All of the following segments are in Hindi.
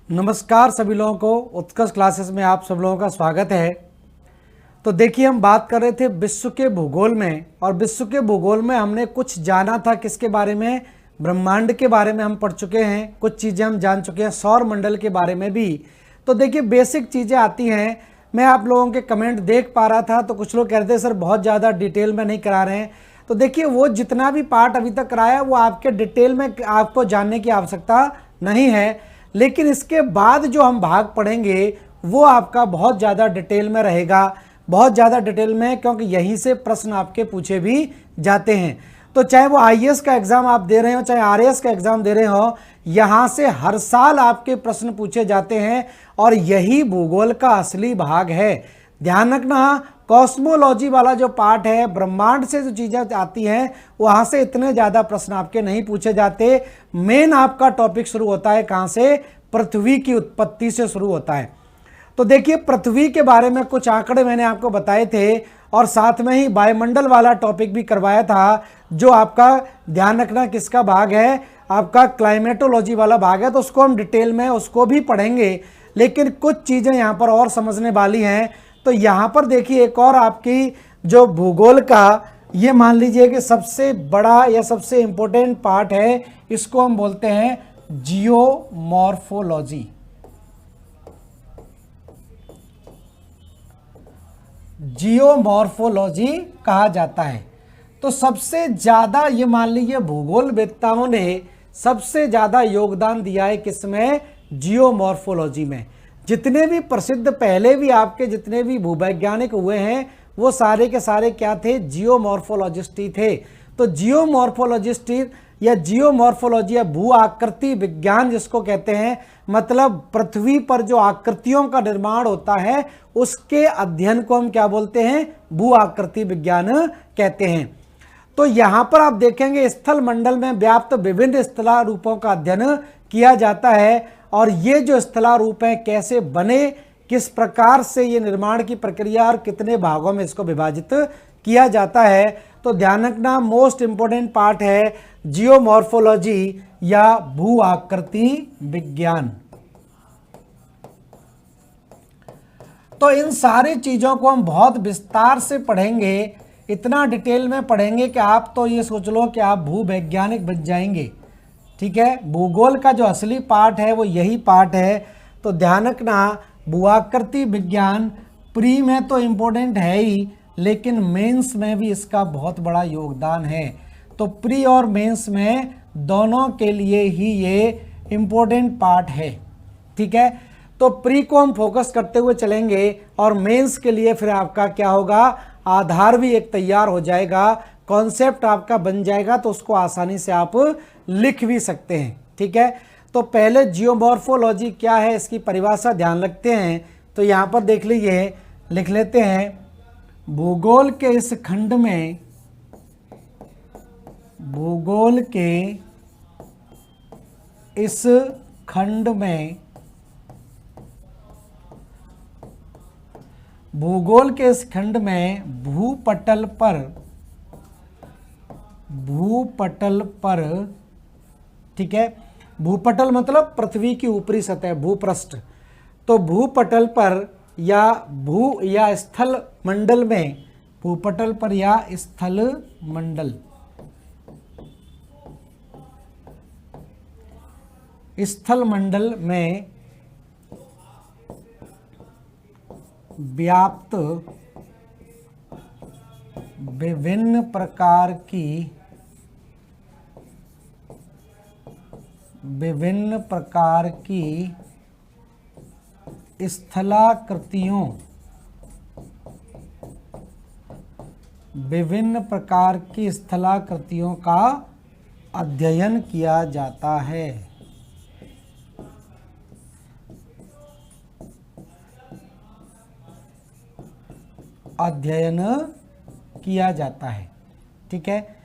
नमस्कार सभी लोगों को, उत्कर्ष क्लासेस में आप सब लोगों का स्वागत है। तो देखिए, हम बात कर रहे थे विश्व के भूगोल में, और विश्व के भूगोल में हमने कुछ जाना था किसके बारे में, ब्रह्मांड के बारे में हम पढ़ चुके हैं, कुछ चीज़ें हम जान चुके हैं, सौर मंडल के बारे में भी। तो देखिए, बेसिक चीज़ें आती हैं। मैं आप लोगों के कमेंट देख पा रहा था, तो कुछ लोग कह रहे थे सर बहुत ज़्यादा डिटेल में नहीं करा रहे हैं। तो देखिए, वो जितना भी पार्ट अभी तक कराया वो आपके डिटेल में आपको जानने की आवश्यकता नहीं है, लेकिन इसके बाद जो हम भाग पढ़ेंगे वो आपका बहुत ज़्यादा डिटेल में रहेगा, बहुत ज़्यादा डिटेल में, क्योंकि यहीं से प्रश्न आपके पूछे भी जाते हैं। तो चाहे वो आईएएस का एग्ज़ाम आप दे रहे हो, चाहे आरएएस का एग्ज़ाम दे रहे हो, यहाँ से हर साल आपके प्रश्न पूछे जाते हैं, और यही भूगोल का असली भाग है। ध्यान रखना, कॉस्मोलॉजी वाला जो पार्ट है, ब्रह्मांड से जो चीज़ें आती हैं, वहाँ से इतने ज़्यादा प्रश्न आपके नहीं पूछे जाते। मेन आपका टॉपिक शुरू होता है कहाँ से? पृथ्वी की उत्पत्ति से शुरू होता है। तो देखिए, पृथ्वी के बारे में कुछ आंकड़े मैंने आपको बताए थे, और साथ में ही वायुमंडल वाला टॉपिक भी करवाया था, जो आपका ध्यान रखना किसका भाग है, आपका क्लाइमेटोलॉजी वाला भाग है। तो उसको हम डिटेल में उसको भी पढ़ेंगे, लेकिन कुछ चीज़ें यहाँ पर और समझने वाली हैं। तो यहाँ पर देखिए, एक और आपकी जो भूगोल का, ये मान लीजिए कि सबसे बड़ा या सबसे इम्पोर्टेंट पार्ट है, इसको हम बोलते हैं जियोमॉर्फोलॉजी। जियोमॉर्फोलॉजी कहा जाता है। तो सबसे ज़्यादा ये मान लीजिए भूगोलवेत्ताओं ने सबसे ज़्यादा योगदान दिया है किसमें? जियोमॉर्फोलॉजी में। जितने भी प्रसिद्ध पहले भी आपके जितने भी भूवैज्ञानिक हुए हैं, वो सारे के सारे क्या थे? जियोमॉर्फोलॉजिस्ट ही थे। तो जियोमॉर्फोलॉजिस्ट या जियोमॉर्फोलॉजी या भू आकृति विज्ञान जिसको कहते हैं, मतलब पृथ्वी पर जो आकृतियों का निर्माण होता है उसके अध्ययन को हम क्या बोलते हैं? भू आकृति विज्ञान कहते हैं। तो यहां पर आप देखेंगे स्थल मंडल में व्याप्त विभिन्न स्थलारूपों का अध्ययन किया जाता है, और ये जो स्थलारूप हैं कैसे बने, किस प्रकार से ये निर्माण की प्रक्रिया और कितने भागों में इसको विभाजित किया जाता है। तो ध्यान रखना, मोस्ट इंपोर्टेंट पार्ट है जियोमॉर्फोलॉजी या भू आकृति विज्ञान। तो इन सारी चीज़ों को हम बहुत विस्तार से पढ़ेंगे, इतना डिटेल में पढ़ेंगे कि आप तो ये सोच लो कि आप भूवैज्ञानिक बन जाएंगे। ठीक है, भूगोल का जो असली पार्ट है वो यही पार्ट है। तो ध्यान रखना, भूआकृति विज्ञान प्री में तो इम्पोर्टेंट है ही, लेकिन मेंस में भी इसका बहुत बड़ा योगदान है। तो प्री और मेंस में दोनों के लिए ही ये इम्पोर्टेंट पार्ट है। ठीक है, तो प्री को हम फोकस करते हुए चलेंगे, और मेंस के लिए फिर आपका क्या होगा? आधार भी एक तैयार हो जाएगा, कॉन्सेप्ट आपका बन जाएगा, तो उसको आसानी से आप लिख भी सकते हैं। ठीक है, तो पहले जियोमॉर्फोलॉजी क्या है इसकी परिभाषा ध्यान रखते हैं। तो यहाँ पर देख लीजिए, लिख लेते हैं, भूगोल के इस खंड में, भूगोल के इस खंड में, भूगोल के इस खंड में भूपटल पर, ठीक है, भूपटल मतलब पृथ्वी की ऊपरी सतह, भूपृष्ठ। तो भूपटल पर या स्थल मंडल में, भूपटल पर या स्थल मंडल, स्थल मंडल में व्याप्त विभिन्न प्रकार की स्थलाकृतियों, विभिन्न प्रकार की स्थलाकृतियों का अध्ययन किया जाता है। अध्ययन किया जाता है। ठीक है,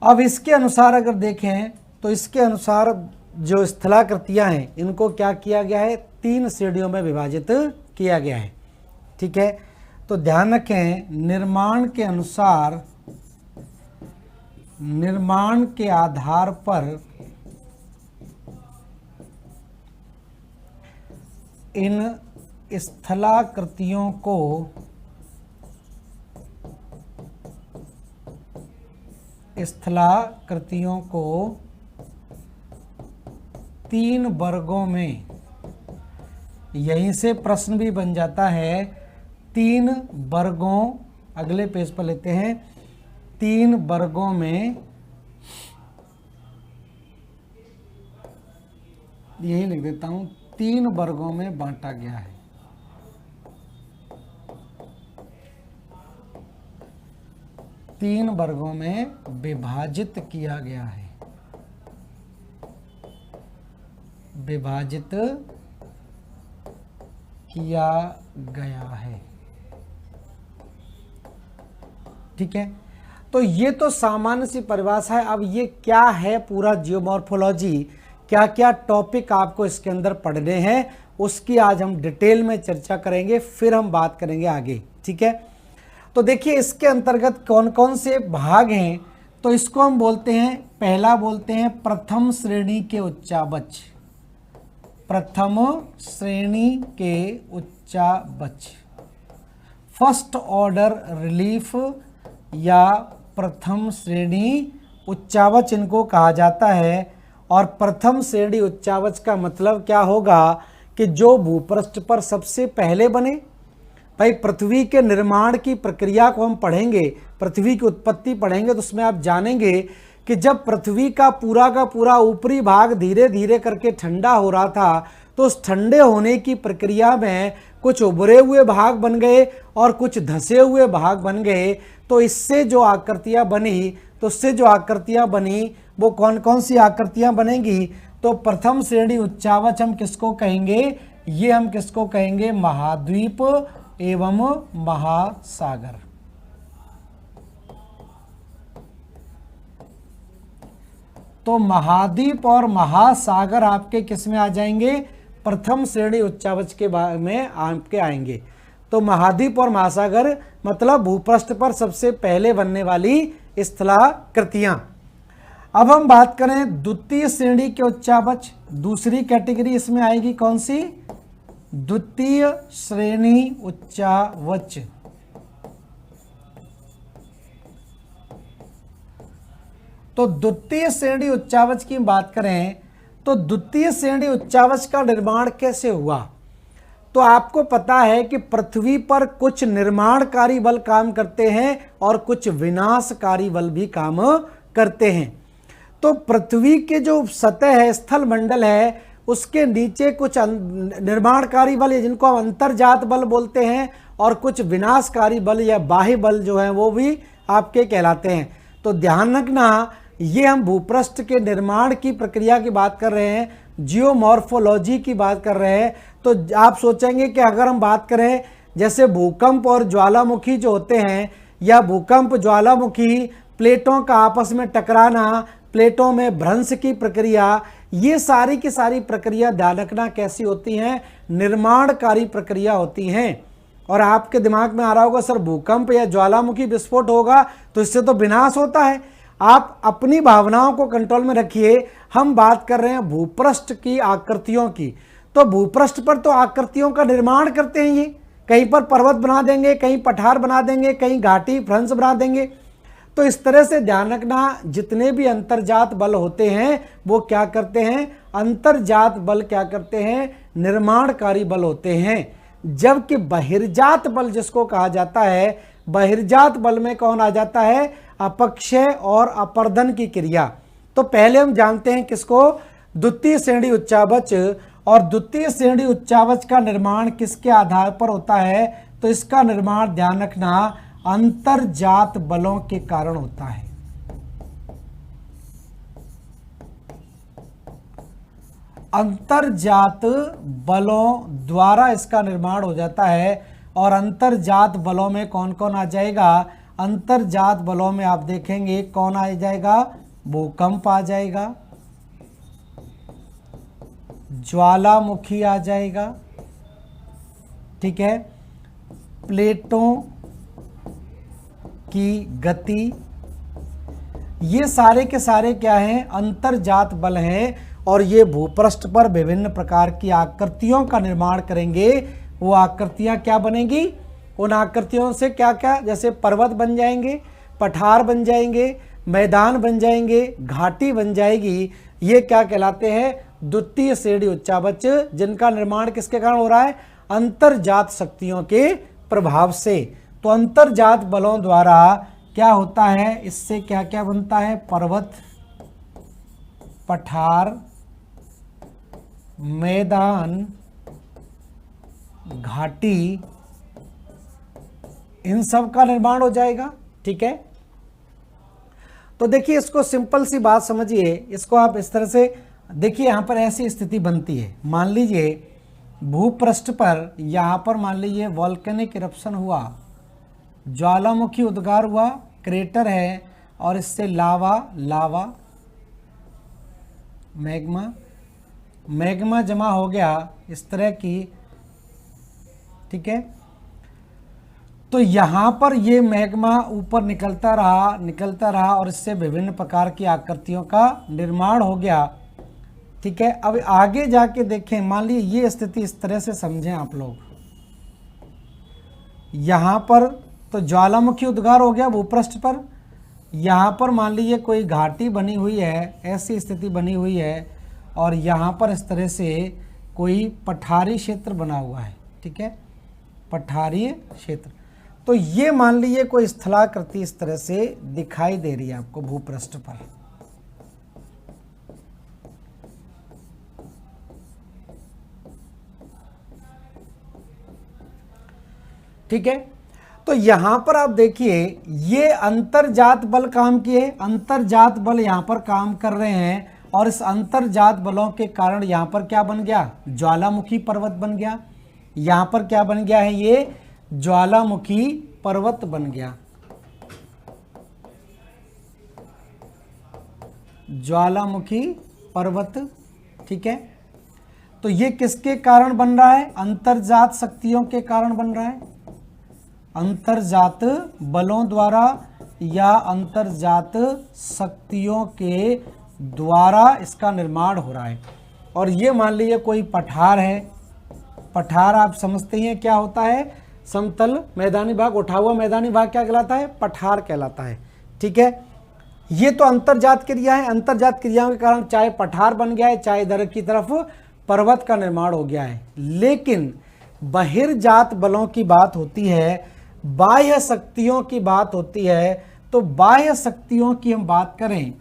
अब इसके अनुसार अगर देखें तो इसके अनुसार जो स्थलाकृतियां हैं इनको क्या किया गया है? 3 श्रेणियों में विभाजित किया गया है। ठीक है, तो ध्यान रखें, निर्माण के आधार पर इन स्थलाकृतियों को तीन वर्गों में, यहीं से प्रश्न भी बन जाता है, तीन वर्गों, अगले पेज पर लेते हैं, तीन वर्गों में, यही लिख देता हूं, तीन वर्गों में बांटा गया है। तीन वर्गों में विभाजित किया गया है, विभाजित किया गया है। ठीक है, तो ये तो सामान्य सी परिभाषा है। अब ये क्या है पूरा जियोमॉर्फोलॉजी, क्या क्या टॉपिक आपको इसके अंदर पढ़ने हैं, उसकी आज हम डिटेल में चर्चा करेंगे, फिर हम बात करेंगे आगे। ठीक है, तो देखिए इसके अंतर्गत कौन कौन से भाग हैं। तो इसको हम बोलते हैं, पहला बोलते हैं प्रथम श्रेणी के उच्चावच, प्रथम श्रेणी के उच्चावच, फर्स्ट ऑर्डर रिलीफ या प्रथम श्रेणी उच्चावच इनको कहा जाता है। और प्रथम श्रेणी उच्चावच का मतलब क्या होगा कि जो भूपृष्ठ पर सबसे पहले बने। भाई पृथ्वी के निर्माण की प्रक्रिया को हम पढ़ेंगे, पृथ्वी की उत्पत्ति पढ़ेंगे, तो उसमें आप जानेंगे कि जब पृथ्वी का पूरा ऊपरी भाग धीरे धीरे करके ठंडा हो रहा था, तो उस ठंडे होने की प्रक्रिया में कुछ उभरे हुए भाग बन गए और कुछ धंसे हुए भाग बन गए। तो इससे जो आकृतियां बनी, तो उससे जो आकृतियां बनी वो कौन कौन सी आकृतियां बनेंगी। तो प्रथम श्रेणी उच्चावच हम किसको कहेंगे, ये हम किसको कहेंगे, महाद्वीप एवं महासागर। तो महाद्वीप और महासागर आपके किस में आ जाएंगे, प्रथम श्रेणी उच्चावच के बारे में आपके आएंगे। तो महाद्वीप और महासागर मतलब भूपृष्ठ पर सबसे पहले बनने वाली स्थलाकृतियां। अब हम बात करें द्वितीय श्रेणी के उच्चावच, दूसरी कैटेगरी इसमें आएगी कौन सी, द्वितीय श्रेणी उच्चावच। तो द्वितीय श्रेणी उच्चावच की बात करें तो द्वितीय श्रेणी उच्चावच का निर्माण कैसे हुआ। तो आपको पता है कि पृथ्वी पर कुछ निर्माणकारी बल काम करते हैं और कुछ विनाशकारी बल भी काम करते हैं। तो पृथ्वी के जो सतह है, स्थल मंडल है, उसके नीचे कुछ निर्माणकारी बल जिनको हम अंतर्जात बल बोलते हैं, और कुछ विनाशकारी बल या बाह्य बल जो है वो भी आपके कहलाते हैं। तो ध्यान रखना, ये हम भूपृष्ठ के निर्माण की प्रक्रिया की बात कर रहे हैं, जियोमॉर्फोलॉजी की बात कर रहे हैं। तो आप सोचेंगे कि अगर हम बात करें जैसे भूकंप और ज्वालामुखी जो होते हैं, या भूकंप ज्वालामुखी प्लेटों का आपस में टकराना, प्लेटों में भ्रंश की प्रक्रिया, ये सारी की सारी प्रक्रिया ध्यान रखना कैसी होती हैं, निर्माणकारी प्रक्रिया होती हैं। और आपके दिमाग में आ रहा होगा सर भूकंप या ज्वालामुखी विस्फोट होगा तो इससे तो विनाश होता है। आप अपनी भावनाओं को कंट्रोल में रखिए, हम बात कर रहे हैं भूपृष्ठ की आकृतियों की। तो भूपृष्ठ पर तो आकृतियों का निर्माण करते हैं, ये कहीं पर पर्वत बना देंगे, कहीं पठार बना देंगे, कहीं घाटी भ्रंश बना देंगे। तो इस तरह से ध्यान रखना, जितने भी अंतर्जात बल होते हैं वो क्या करते हैं, अंतर्जात बल क्या करते हैं, निर्माणकारी बल होते हैं। जबकि बहिर्जात बल जिसको कहा जाता है, बहिर्जात बल में कौन आ जाता है, अपक्षय और अपर्दन की क्रिया। तो पहले हम जानते हैं किसको, द्वितीय श्रेणी उच्चावच। और द्वितीय श्रेणी उच्चावच का निर्माण किसके आधार पर होता है, तो इसका निर्माण ध्यान रखना अंतर्जात बलों के कारण होता है। अंतर्जात बलों द्वारा इसका निर्माण हो जाता है। और अंतर्जात बलों में कौन कौन आ जाएगा, अंतर्जात बलों में आप देखेंगे कौन आ जाएगा, भूकंप आ जाएगा, ज्वालामुखी आ जाएगा, ठीक है, प्लेटों की गति, ये सारे के सारे क्या हैं, अंतर्जात बल हैं। और ये भूपृष्ठ पर विभिन्न प्रकार की आकृतियों का निर्माण करेंगे। वो आकृतियाँ क्या बनेंगी? उन आकृतियों से क्या क्या, जैसे पर्वत बन जाएंगे, पठार बन जाएंगे, मैदान बन जाएंगे, घाटी बन जाएगी। ये क्या कहलाते हैं? द्वितीय श्रेणी उच्चावच, जिनका निर्माण किसके कारण हो रहा है? अंतर्जात शक्तियों के प्रभाव से। तो अंतर्जात बलों द्वारा क्या होता है? इससे क्या क्या बनता है? पर्वत, पठार, मैदान, घाटी, इन सब का निर्माण हो जाएगा। ठीक है, तो देखिए इसको सिंपल सी बात समझिए, इसको आप इस तरह से देखिए। यहाँ पर ऐसी स्थिति बनती है, मान लीजिए भूपृष्ठ पर, यहाँ पर मान लीजिए वॉल्केनिक इरप्शन हुआ, ज्वालामुखी उद्गार हुआ, क्रेटर है, और इससे लावा मैग्मा जमा हो गया इस तरह की। ठीक है, तो यहाँ पर ये मैग्मा ऊपर निकलता रहा और इससे विभिन्न प्रकार की आकृतियों का निर्माण हो गया। ठीक है, अब आगे जाके देखें, मान लीजिए ये स्थिति इस तरह से समझें आप लोग। यहाँ पर तो ज्वालामुखी उद्गार हो गया भूपृष्ठ पर, यहाँ पर मान लीजिए कोई घाटी बनी हुई है, ऐसी स्थिति बनी हुई है, और यहाँ पर इस तरह से कोई पठारी क्षेत्र बना हुआ है। ठीक है, पठारीय क्षेत्र। तो ये मान लीजिए कोई स्थलाकृति इस तरह से दिखाई दे रही है आपको भूपृष्ठ पर। ठीक है, तो यहां पर आप देखिए ये अंतर्जात बल काम किए, अंतर्जात बल यहां पर काम कर रहे हैं, और इस अंतर्जात बलों के कारण यहां पर क्या बन गया? ज्वालामुखी पर्वत बन गया। यहां पर क्या बन गया है? ये ज्वालामुखी पर्वत बन गया, ज्वालामुखी पर्वत। ठीक है, तो ये किसके कारण बन रहा है? अंतर्जात शक्तियों के कारण बन रहा है, अंतर्जात बलों द्वारा या अंतर्जात शक्तियों के द्वारा इसका निर्माण हो रहा है। और ये मान लीजिए कोई पठार है, पठार आप समझते हैं क्या होता है? समतल मैदानी भाग, उठा हुआ मैदानी भाग क्या कहलाता है? पठार कहलाता है। ठीक है, ये तो अंतर्जात क्रिया है, अंतर्जात क्रियाओं के कारण चाहे पठार बन गया है, चाहे इधर की तरफ पर्वत का निर्माण हो गया है। लेकिन बहिर्जात बलों की बात होती है, बाह्य शक्तियों की बात होती है, तो बाह्य शक्तियों की हम बात करें,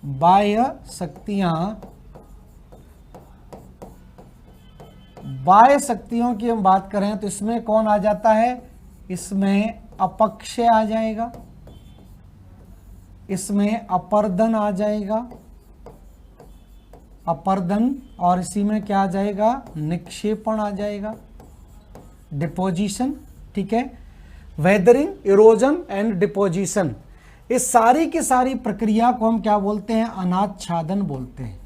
बाह्य शक्तियों की हम बात करें तो इसमें कौन आ जाता है? इसमें अपक्षय आ जाएगा, इसमें अपर्दन आ जाएगा, अपर्दन, और इसी में क्या आ जाएगा? निक्षेपण आ जाएगा, डिपोजिशन। ठीक है, वेदरिंग, इरोजन एंड डिपोजिशन, इस सारी की सारी प्रक्रिया को हम क्या बोलते हैं? अनाच्छादन बोलते हैं,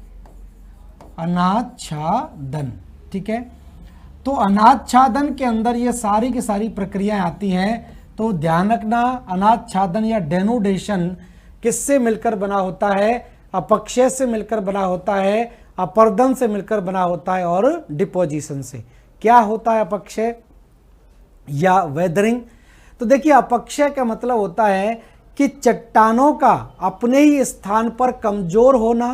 अनाच्छादन। ठीक है, तो अनाच्छादन के अंदर ये सारी की सारी प्रक्रियाएं आती हैं। तो ध्यान रखना, अनाच्छादन या डेनुडेशन किससे मिलकर बना होता है? अपक्षय से मिलकर बना होता है, अपर्दन से मिलकर बना होता है, और डिपोजिशन से। क्या होता है अपक्षय या वेदरिंग? तो देखिए अपक्षय का मतलब होता है कि चट्टानों का अपने ही स्थान पर कमजोर होना,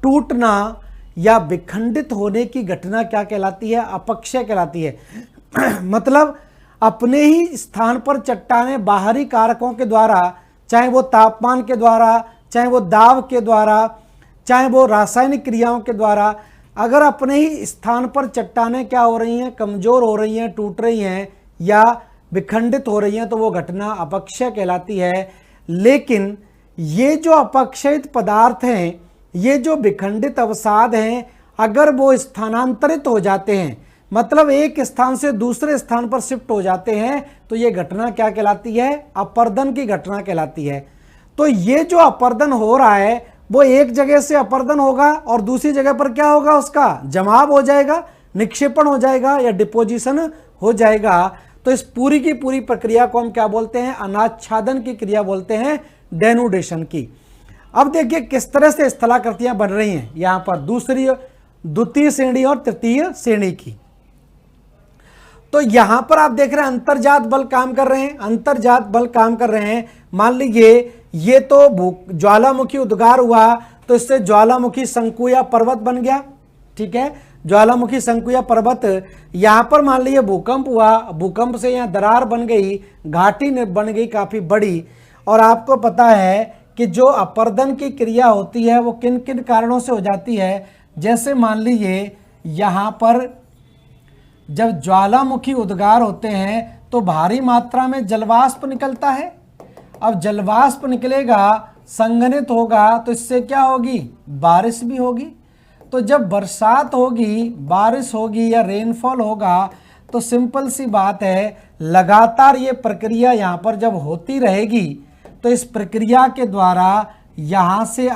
टूटना या विखंडित होने की घटना क्या कहलाती है? अपक्षय कहलाती है। मतलब अपने ही स्थान पर चट्टानें बाहरी कारकों के द्वारा, चाहे वो तापमान के द्वारा, चाहे वो दाब के द्वारा, चाहे वो रासायनिक क्रियाओं के द्वारा, अगर अपने ही स्थान पर चट्टानें क्या हो रही हैं? कमजोर हो रही हैं, टूट रही हैं या विखंडित हो रही हैं, तो वो घटना अपक्षय कहलाती है। लेकिन ये जो अपक्षयित पदार्थ हैं, ये जो विखंडित अवसाद हैं, अगर वो स्थानांतरित हो जाते हैं, मतलब एक स्थान से दूसरे स्थान पर शिफ्ट हो जाते हैं, तो ये घटना क्या कहलाती है? अपर्दन की घटना कहलाती है। तो ये जो अपर्दन हो रहा है, वो एक जगह से अपर्दन होगा और दूसरी जगह पर क्या होगा? उसका जमाव हो जाएगा, निक्षेपण हो जाएगा या डिपोजिशन हो जाएगा। तो इस पूरी की पूरी प्रक्रिया को हम क्या बोलते हैं? अनाच्छादन की क्रिया बोलते हैं, डेनुडेशन की। अब देखिए किस तरह से स्थलाकृतियां बन रही हैं यहां पर दूसरी, द्वितीय श्रेणी और तृतीय श्रेणी की। तो यहां पर आप देख रहे हैं अंतर्जात बल काम कर रहे हैं, अंतर्जात बल काम कर रहे हैं। मान लीजिए ये तो ज्वालामुखी उद्गार हुआ, तो इससे ज्वालामुखी शंकु या पर्वत बन गया, ठीक है, ज्वालामुखी शंकु या पर्वत। यहां पर मान लीजिए भूकंप हुआ, भूकंप से यहां दरार बन गई, घाटी बन गई काफी बड़ी। और आपको पता है कि जो अपर्दन की क्रिया होती है वो किन किन कारणों से हो जाती है। जैसे मान लीजिए यहां पर जब ज्वालामुखी उद्गार होते हैं तो भारी मात्रा में जलवाष्प निकलता है। अब जलवाष्प निकलेगा, संघनित होगा, तो इससे क्या होगी, बारिश भी होगी। तो जब बरसात होगी, बारिश होगी या रेनफॉल होगा, तो सिंपल सी बात है लगातार ये प्रक्रिया यहाँ पर जब होती रहेगी तो इस प्रक्रिया के द्वारा यहाँ से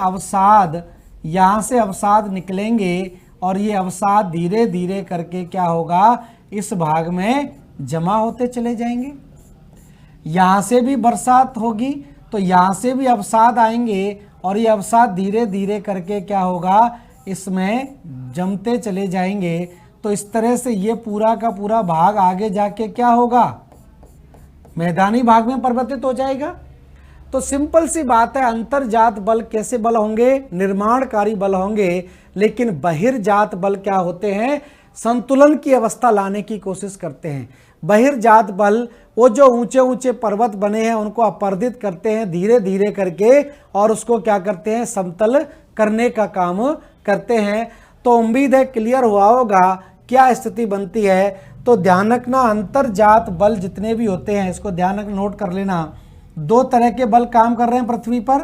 अवसाद निकलेंगे और ये अवसाद धीरे धीरे करके क्या होगा, इस भाग में जमा होते चले जाएंगे। यहाँ से भी बरसात होगी तो यहाँ से भी अवसाद आएंगे और ये अवसाद धीरे धीरे करके क्या होगा, इसमें जमते चले जाएंगे। तो इस तरह से ये पूरा का पूरा भाग आगे जाके क्या होगा, मैदानी भाग में परिवर्तित हो जाएगा। तो सिंपल सी बात है, अंतर्जात बल कैसे बल होंगे, निर्माणकारी बल होंगे। लेकिन बहिर्जात बल क्या होते हैं, संतुलन की अवस्था लाने की कोशिश करते हैं। बहिर्जात बल वो जो ऊंचे ऊंचे पर्वत बने हैं उनको अपर्दित करते हैं धीरे धीरे करके और उसको क्या करते हैं, समतल करने का काम करते हैं। तो उम्मीद है क्लियर हुआ होगा क्या स्थिति बनती है। तो ध्यान रखना, अंतर्जात बल जितने भी होते हैं इसको ध्यान रखना, नोट कर लेना। दो तरह के बल काम कर रहे हैं पृथ्वी पर,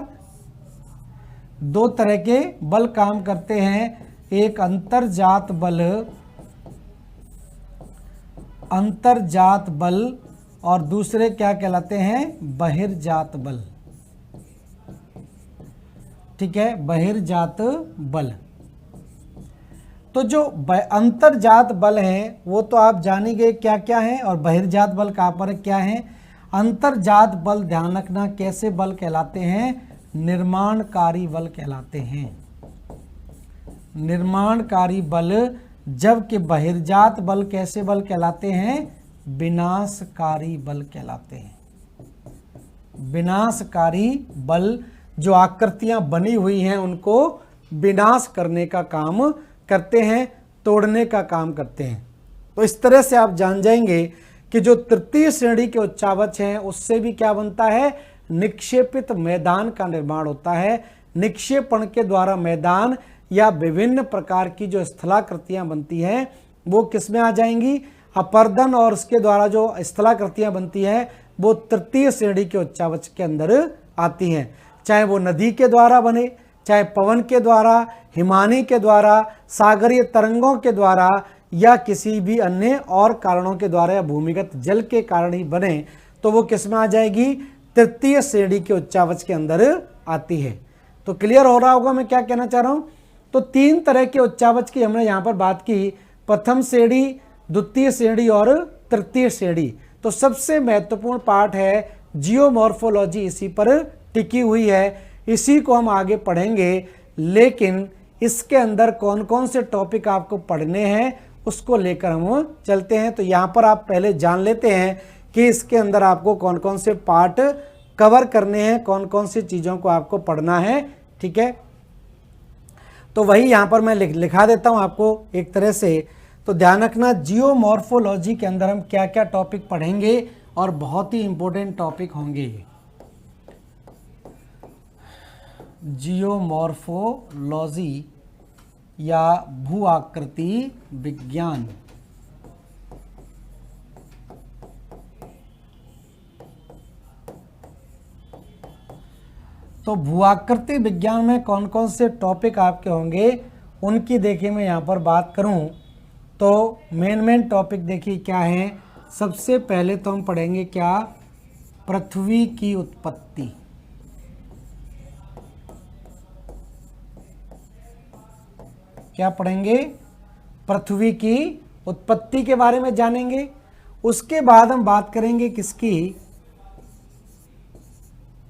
दो तरह के बल काम करते हैं। एक अंतर्जात बल और दूसरे क्या कहलाते हैं, बहिर्जात बल, ठीक है, बहिर्जात बल। तो जो अंतर्जात बल हैं वो तो आप जानी गए क्या क्या है, और बहिर्जात बल कहाँ पर क्या है। अंतर्जात बल ध्यान रखना कैसे बल कहलाते हैं, निर्माणकारी बल कहलाते हैं, निर्माणकारी बल। जबकि बहिर्जात बल कैसे बल कहलाते हैं, विनाशकारी बल कहलाते हैं। विनाशकारी बल जो आकृतियां बनी हुई हैं उनको विनाश करने का काम करते हैं, तोड़ने का काम करते हैं। तो इस तरह से आप जान जाएंगे कि जो तृतीय श्रेणी के उच्चावच हैं उससे भी क्या बनता है, निक्षेपित मैदान का निर्माण होता है। निक्षेपण के द्वारा मैदान या विभिन्न प्रकार की जो स्थलाकृतियां बनती हैं वो किस में आ जाएंगी, अपर्दन, और उसके द्वारा जो स्थलाकृतियां बनती हैं वो तृतीय श्रेणी के उच्चावच के अंदर आती हैं। चाहे वो नदी के द्वारा बने, चाहे पवन के द्वारा, हिमानी के द्वारा, सागरीय तरंगों के द्वारा या किसी भी अन्य और कारणों के द्वारा या भूमिगत जल के कारण ही बने, तो वो किस में आ जाएगी, तृतीय श्रेणी के उच्चावच के अंदर आती है। तो क्लियर हो रहा होगा मैं क्या कहना चाह रहा हूं। तो तीन तरह के उच्चावच की हमने यहां पर बात की, प्रथम श्रेणी, द्वितीय श्रेणी और तृतीय श्रेणी। तो सबसे महत्वपूर्ण पार्ट है जियोमॉर्फोलॉजी, इसी पर टिकी हुई है, इसी को हम आगे पढ़ेंगे। लेकिन इसके अंदर कौन कौन से टॉपिक आपको पढ़ने हैं उसको लेकर हम चलते हैं। तो यहाँ पर आप पहले जान लेते हैं कि इसके अंदर आपको कौन कौन से पार्ट कवर करने हैं, कौन कौन सी चीज़ों को आपको पढ़ना है, ठीक है। तो वही यहाँ पर मैं लिखा देता हूँ आपको एक तरह से। तो ध्यान रखना, जियोमॉर्फोलॉजी के अंदर हम क्या क्या टॉपिक पढ़ेंगे और बहुत ही इंपॉर्टेंट टॉपिक होंगे ये। जियोमॉर्फोलॉजी या भू आकृति विज्ञान। तो भूआकृति विज्ञान में कौन कौन से टॉपिक आपके होंगे उनकी देखिए मैं यहाँ पर बात करूँ तो मेन टॉपिक देखिए क्या है। सबसे पहले तो हम पढ़ेंगे क्या, पृथ्वी की उत्पत्ति। क्या पढ़ेंगे, पृथ्वी की उत्पत्ति के बारे में जानेंगे। उसके बाद हम बात करेंगे किसकी,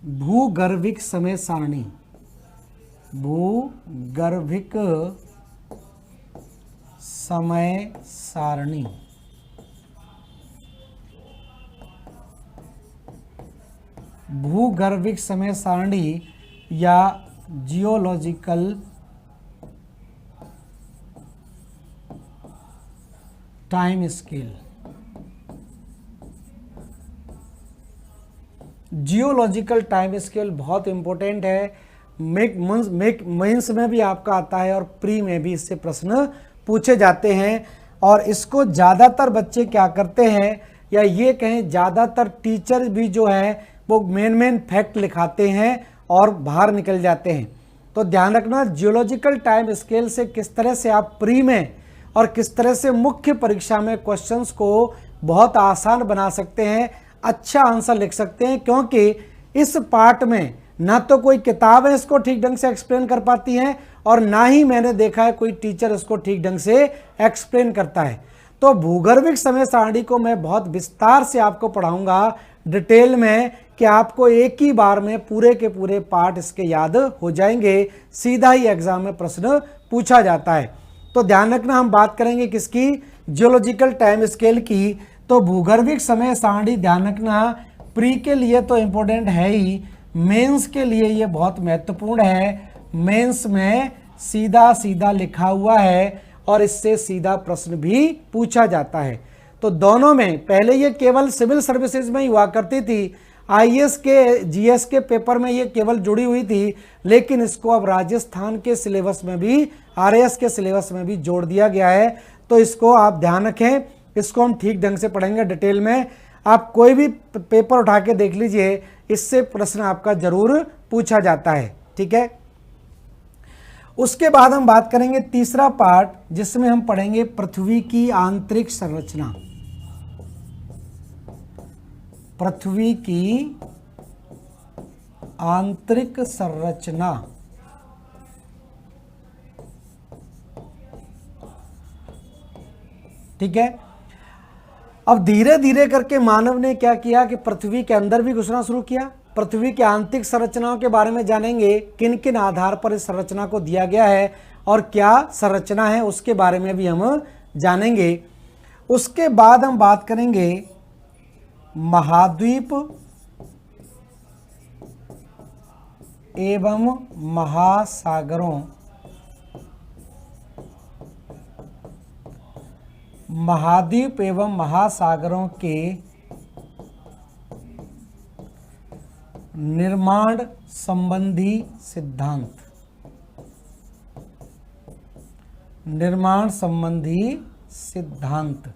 भूगर्भिक समय सारणी। भूगर्भिक समय सारणी। भूगर्भिक समय सारणी या geological time scale. Geological time scale बहुत इंपॉर्टेंट है, मेंस में भी आपका आता है और प्री में भी इससे प्रश्न पूछे जाते हैं। और इसको ज़्यादातर बच्चे क्या करते हैं, या ये कहें ज़्यादातर टीचर भी जो है वो मेन फैक्ट लिखाते हैं और बाहर निकल जाते हैं। तो ध्यान रखना, जियोलॉजिकल टाइम स्केल से किस तरह से आप प्री में और किस तरह से मुख्य परीक्षा में क्वेश्चंस को बहुत आसान बना सकते हैं, अच्छा आंसर लिख सकते हैं। क्योंकि इस पार्ट में ना तो कोई किताब है इसको ठीक ढंग से एक्सप्लेन कर पाती है, और ना ही मैंने देखा है कोई टीचर इसको ठीक ढंग से एक्सप्लेन करता है। तो भूगर्भिक समय सारणी को मैं बहुत विस्तार से आपको पढ़ाऊंगा डिटेल में, कि आपको एक ही बार में पूरे के पूरे पार्ट इसके याद हो जाएंगे, सीधा ही एग्जाम में प्रश्न पूछा जाता है। तो ध्यान रखना, हम बात करेंगे किसकी, जियोलॉजिकल टाइम स्केल की। तो भूगर्भिक समय सारणी ध्यान रखना, प्री के लिए तो इम्पोर्टेंट है ही, मेंस के लिए ये बहुत महत्वपूर्ण है। मेंस में सीधा सीधा लिखा हुआ है और इससे सीधा प्रश्न भी पूछा जाता है। तो दोनों में, पहले ये केवल सिविल सर्विसेज में ही हुआ करती थी, आईएएस के जीएस के पेपर में ये केवल जुड़ी हुई थी, लेकिन इसको अब राजस्थान के सिलेबस में भी, आरएएस के सिलेबस में भी जोड़ दिया गया है। तो इसको आप ध्यान रखें, इसको हम ठीक ढंग से पढ़ेंगे डिटेल में। आप कोई भी पेपर उठा के देख लीजिए, इससे प्रश्न आपका जरूर पूछा जाता है, ठीक है। उसके बाद हम बात करेंगे तीसरा पार्ट, जिसमें हम पढ़ेंगे पृथ्वी की आंतरिक संरचना। पृथ्वी की आंतरिक संरचना, ठीक है। अब धीरे धीरे करके मानव ने क्या किया कि पृथ्वी के अंदर भी घुसना शुरू किया। पृथ्वी की आंतरिक संरचनाओं के बारे में जानेंगे, किन किन आधार पर इस संरचना को दिया गया है और क्या संरचना है उसके बारे में भी हम जानेंगे। उसके बाद हम बात करेंगे महाद्वीप एवं महासागरों, महाद्वीप एवं महासागरों के निर्माण संबंधी सिद्धांत। निर्माण संबंधी सिद्धांत,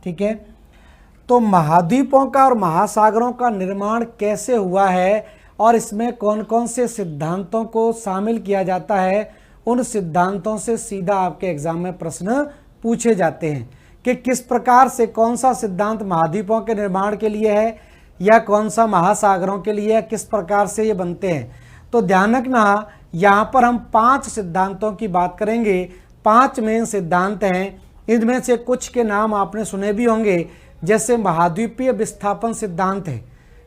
ठीक है। तो महाद्वीपों का और महासागरों का निर्माण कैसे हुआ है और इसमें कौन कौन से सिद्धांतों को शामिल किया जाता है, उन सिद्धांतों से सीधा आपके एग्जाम में प्रश्न पूछे जाते हैं कि किस प्रकार से कौन सा सिद्धांत महाद्वीपों के निर्माण के लिए है या कौन सा महासागरों के लिए है, किस प्रकार से ये बनते हैं। तो ध्यान रखना, यहाँ पर हम 5 सिद्धांतों की बात करेंगे। 5 मेन सिद्धांत हैं, इनमें से कुछ के नाम आपने सुने भी होंगे, जैसे महाद्वीपीय विस्थापन सिद्धांत है,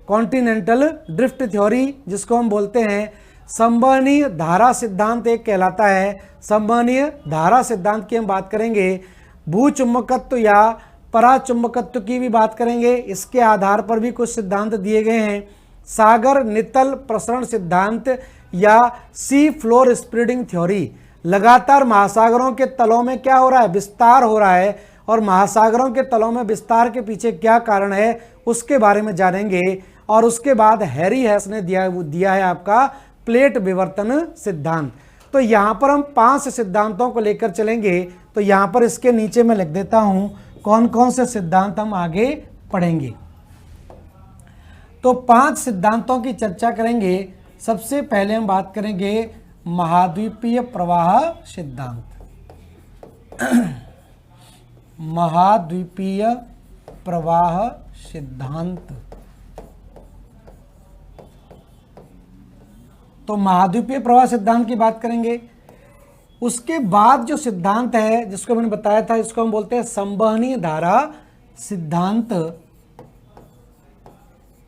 कॉन्टिनेंटल ड्रिफ्ट थ्योरी जिसको हम बोलते हैं, संवहनीय धारा सिद्धांत एक कहलाता है। संवहनीय धारा सिद्धांत की हम बात करेंगे। भूचुंबकत्व या पराचुंबकत्व की भी बात करेंगे, इसके आधार पर भी कुछ सिद्धांत दिए गए हैं। सागर नितल प्रसरण सिद्धांत या सी फ्लोर स्प्रेडिंग थ्योरी, लगातार महासागरों के तलों में क्या हो रहा है, विस्तार हो रहा है, और महासागरों के तलों में विस्तार के पीछे क्या कारण है उसके बारे में जानेंगे। और उसके बाद हैरी हैस ने दिया है आपका प्लेट विवर्तन सिद्धांत। तो यहाँ पर हम 5 सिद्धांतों को लेकर चलेंगे। तो यहाँ पर इसके नीचे मैं लिख देता हूँ कौन कौन से सिद्धांत हम आगे पढ़ेंगे। तो 5 सिद्धांतों की चर्चा करेंगे। सबसे पहले हम बात करेंगे महाद्वीपीय प्रवाह सिद्धांत। महाद्वीपीय प्रवाह सिद्धांत। तो महाद्वीपीय प्रवाह सिद्धांत की बात करेंगे। उसके बाद जो सिद्धांत है जिसको मैंने बताया था, इसको हम बोलते हैं संवहनीय धारा सिद्धांत।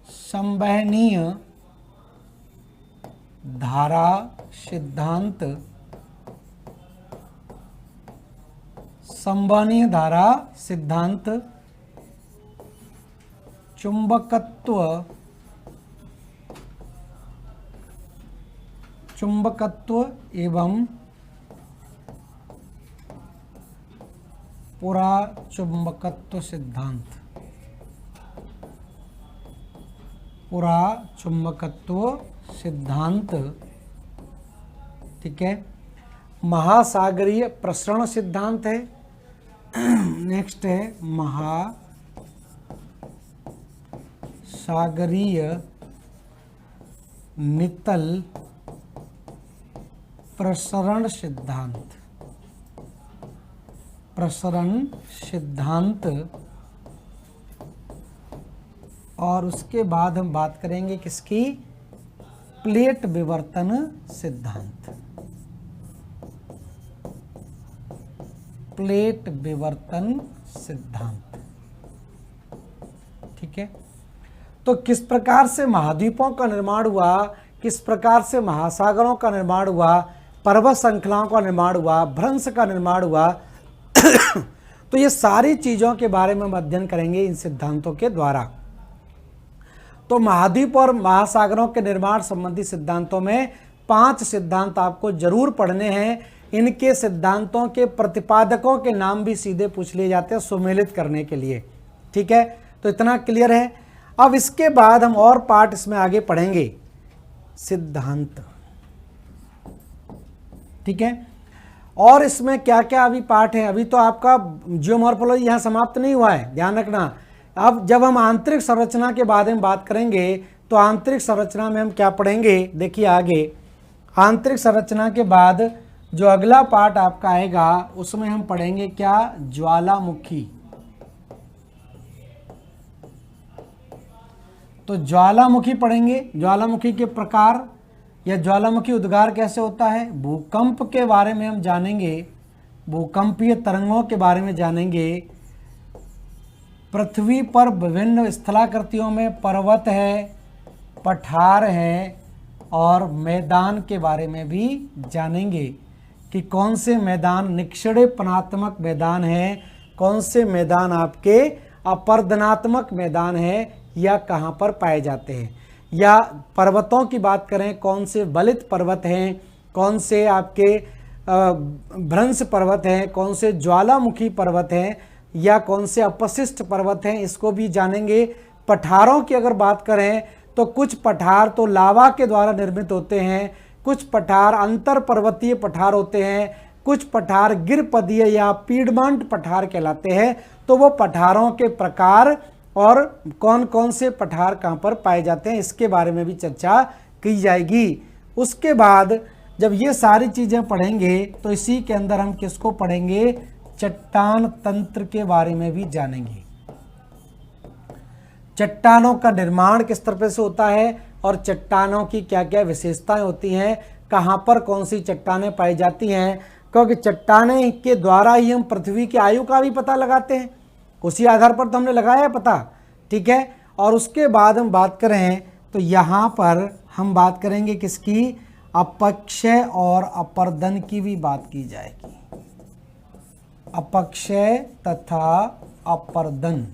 संवहनीय धारा सिद्धांत, संवहनीय धारा सिद्धांत, चुंबकत्व एवं पुराचुंबकत्व सिद्धांत, पुराचुंबकत्व सिद्धांत, ठीक है। महासागरीय प्रसरण सिद्धांत है। नेक्स्ट है महासागरीय नितल प्रसरण सिद्धांत, प्रसरण सिद्धांत। और उसके बाद हम बात करेंगे किसकी, प्लेट विवर्तन सिद्धांत, प्लेट विवर्तन सिद्धांत, ठीक है। तो किस प्रकार से महाद्वीपों का निर्माण हुआ, किस प्रकार से महासागरों का निर्माण हुआ, पर्वत श्रृंखलाओं का निर्माण हुआ, भ्रंश का निर्माण हुआ तो ये सारी चीजों के बारे में हम अध्ययन करेंगे इन सिद्धांतों के द्वारा। तो महाद्वीप और महासागरों के निर्माण संबंधी सिद्धांतों में 5 सिद्धांत आपको जरूर पढ़ने हैं। इनके सिद्धांतों के प्रतिपादकों के नाम भी सीधे पूछ लिए जाते हैं सुमेलित करने के लिए, ठीक है। तो इतना क्लियर है। अब इसके बाद हम और पार्ट इसमें आगे पढ़ेंगे, सिद्धांत, ठीक है। और इसमें क्या क्या अभी पार्ट है, अभी तो आपका जियोमॉर्फोलॉजी यहाँ समाप्त नहीं हुआ है, ध्यान रखना। अब जब हम आंतरिक संरचना के बारे में बात करेंगे तो आंतरिक संरचना में हम क्या पढ़ेंगे, देखिए आगे आंतरिक संरचना के बाद जो अगला पार्ट आपका आएगा उसमें हम पढ़ेंगे क्या, ज्वालामुखी। तो ज्वालामुखी पढ़ेंगे, ज्वालामुखी के प्रकार या ज्वालामुखी उद्गार कैसे होता है, भूकंप के बारे में हम जानेंगे, भूकंपीय तरंगों के बारे में जानेंगे। पृथ्वी पर विभिन्न स्थलाकृतियों में पर्वत है, पठार है और मैदान के बारे में भी जानेंगे कि कौन से मैदान निक्षेपणात्मक मैदान है, कौन से मैदान आपके अपर्दनात्मक मैदान है या कहाँ पर पाए जाते हैं। या पर्वतों की बात करें, कौन से बलित पर्वत हैं, कौन से आपके भ्रंश पर्वत हैं, कौन से ज्वालामुखी पर्वत हैं या कौन से अपशिष्ट पर्वत हैं, इसको भी जानेंगे। पठारों की अगर बात करें तो कुछ पठार तो लावा के द्वारा निर्मित होते हैं, कुछ पठार अंतर पर्वतीय पठार होते हैं, कुछ पठार गिरपदीय या पीडमांट पठार कहलाते हैं। तो वो पठारों के प्रकार और कौन कौन से पठार कहाँ पर पाए जाते हैं इसके बारे में भी चर्चा की जाएगी। उसके बाद जब ये सारी चीज़ें पढ़ेंगे तो इसी के अंदर हम किसको पढ़ेंगे, चट्टान तंत्र के बारे में भी जानेंगे। चट्टानों का निर्माण किस तरह से होता है और चट्टानों की क्या क्या विशेषताएं होती हैं, कहाँ पर कौन सी चट्टानें पाई जाती हैं, क्योंकि चट्टानें के द्वारा ही हम पृथ्वी की आयु का भी पता लगाते हैं, उसी आधार पर तो हमने लगाया है पता, ठीक है। और उसके बाद हम बात करें तो यहाँ पर हम बात करेंगे किसकी, अपक्षय और अपर्दन की भी बात की जाएगी, अपक्षय तथा अपर्दन।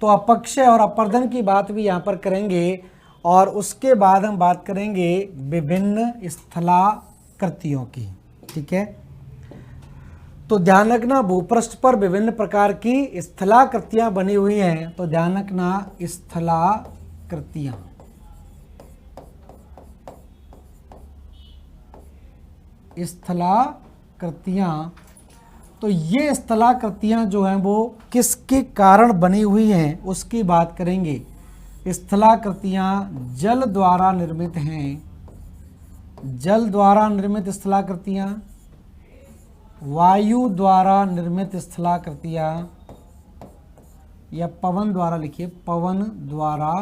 तो अपक्षय और अपर्दन की बात भी यहाँ पर करेंगे। और उसके बाद हम बात करेंगे विभिन्न स्थलाकृतियों की, ठीक है। तो ध्यान रखना भूपृष्ठ पर विभिन्न प्रकार की स्थलाकृतियां बनी हुई हैं, तो ध्यान रखना स्थलाकृतियां, स्थलाकृतियां। तो ये स्थलाकृतियां जो हैं वो किसके कारण बनी हुई हैं उसकी बात करेंगे। स्थलाकृतियां जल द्वारा निर्मित हैं, जल द्वारा निर्मित स्थलाकृतियां, वायु द्वारा निर्मित स्थलाकृतियां या पवन द्वारा, लिखिए पवन द्वारा,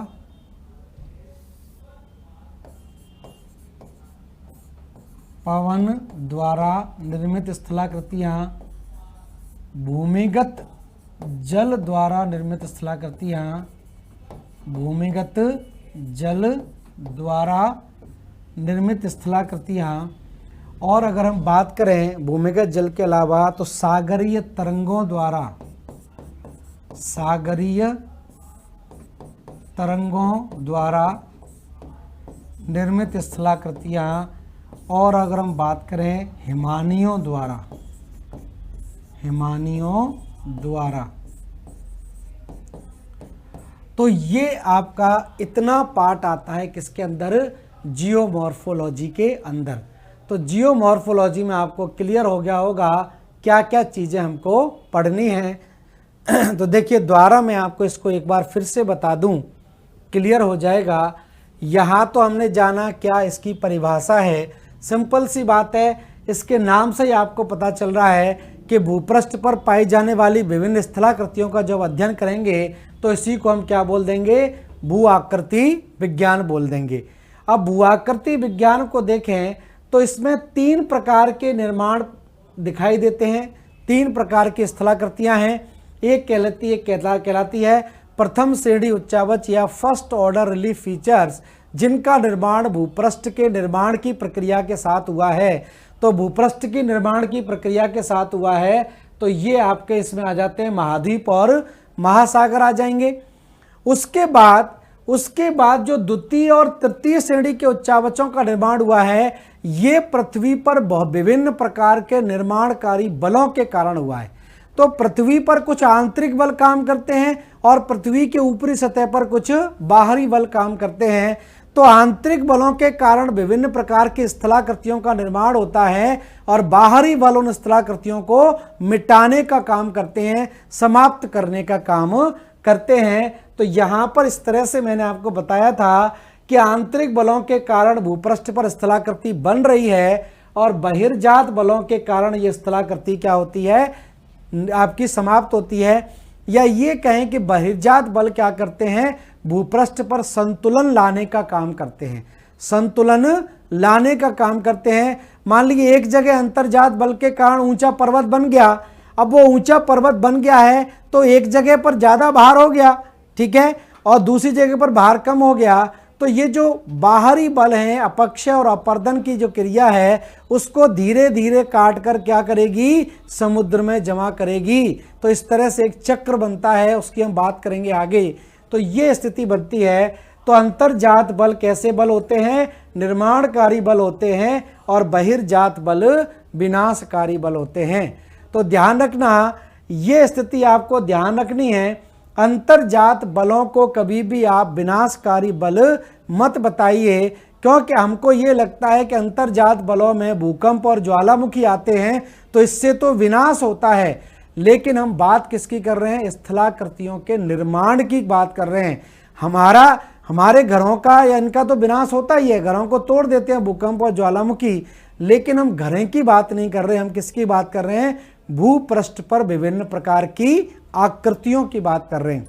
पवन द्वारा निर्मित स्थलाकृतियां, भूमिगत जल द्वारा निर्मित स्थलाकृतियां, भूमिगत जल द्वारा निर्मित स्थलाकृतियाँ। और अगर हम बात करें भूमिगत जल के अलावा तो सागरीय तरंगों द्वारा, सागरीय तरंगों द्वारा निर्मित स्थलाकृतियाँ। और अगर हम बात करें हिमानियों द्वारा, हिमानियों द्वारा, तो ये आपका इतना पार्ट आता है किसके अंदर, जियोमॉर्फोलॉजी के अंदर। तो जियोमॉर्फोलॉजी में आपको क्लियर हो गया होगा क्या क्या चीज़ें हमको पढ़नी हैं। तो देखिए द्वारा मैं आपको इसको एक बार फिर से बता दूं, क्लियर हो जाएगा। यहाँ तो हमने जाना क्या इसकी परिभाषा है, सिंपल सी बात है, इसके नाम से ही आपको पता चल रहा है कि भूपृष्ठ पर पाई जाने वाली विभिन्न स्थलाकृतियों का जब अध्ययन करेंगे तो इसी को हम क्या बोल देंगे, भू आकृति विज्ञान बोल देंगे। अब भू आकृति विज्ञान को देखें तो इसमें 3 प्रकार के निर्माण दिखाई देते हैं, 3 प्रकार की स्थलाकृतियां हैं। एक कहलाती है प्रथम श्रेणी उच्चावच या फर्स्ट ऑर्डर रिलीफ फीचर्स, जिनका निर्माण भूपृष्ठ के निर्माण की प्रक्रिया के साथ हुआ है। तो भूपृष्ठ की निर्माण की प्रक्रिया के साथ हुआ है तो ये आपके इसमें आ जाते हैं महाद्वीप और महासागर आ जाएंगे। उसके बाद जो द्वितीय और तृतीय श्रेणी के उच्चावचों का निर्माण हुआ है, ये पृथ्वी पर विभिन्न प्रकार के निर्माणकारी बलों के कारण हुआ है। तो पृथ्वी पर कुछ आंतरिक बल काम करते हैं और पृथ्वी के ऊपरी सतह पर कुछ बाहरी बल काम करते हैं। तो आंतरिक बलों के कारण विभिन्न प्रकार की स्थलाकृतियों का निर्माण होता है और बाहरी बल उन स्थलाकृतियों को मिटाने का काम करते हैं, समाप्त करने का काम करते हैं। तो यहाँ पर इस तरह से मैंने आपको बताया था कि आंतरिक बलों के कारण भूपृष्ठ पर स्थलाकृति बन रही है और बहिर्जात बलों के कारण ये स्थलाकृति क्या होती है, आपकी समाप्त होती है। या ये कहें कि बहिर्जात बल क्या करते हैं, भूपृष्ठ पर संतुलन लाने का काम करते हैं, संतुलन लाने का काम करते हैं। मान लीजिए एक जगह अंतर्जात बल के कारण ऊंचा पर्वत बन गया, अब वो ऊंचा पर्वत बन गया है तो एक जगह पर ज़्यादा भार हो गया, ठीक है, और दूसरी जगह पर भार कम हो गया। तो ये जो बाहरी बल हैं, अपक्षय और अपर्दन की जो क्रिया है, उसको धीरे धीरे काट कर क्या करेगी, समुद्र में जमा करेगी। तो इस तरह से एक चक्र बनता है, उसकी हम बात करेंगे आगे। तो ये स्थिति बनती है। तो अंतर्जात बल कैसे बल होते हैं, निर्माणकारी बल होते हैं, और बहिर्जात बल विनाशकारी बल होते हैं। तो ध्यान रखना, ये स्थिति आपको ध्यान रखनी है। अंतर्जात बलों को कभी भी आप विनाशकारी बल मत बताइए, क्योंकि हमको ये लगता है कि अंतर्जात बलों में भूकंप और ज्वालामुखी आते हैं तो इससे तो विनाश होता है। लेकिन हम बात किसकी कर रहे हैं, स्थलाकृतियों के निर्माण की बात कर रहे हैं। हमारे घरों का या इनका तो विनाश होता ही है, घरों को तोड़ देते हैं भूकंप और ज्वालामुखी, लेकिन हम घरों की बात नहीं कर रहे, हम किसकी बात कर रहे हैं, भूपृष्ठ पर विभिन्न प्रकार की आकृतियों की बात कर रहे हैं।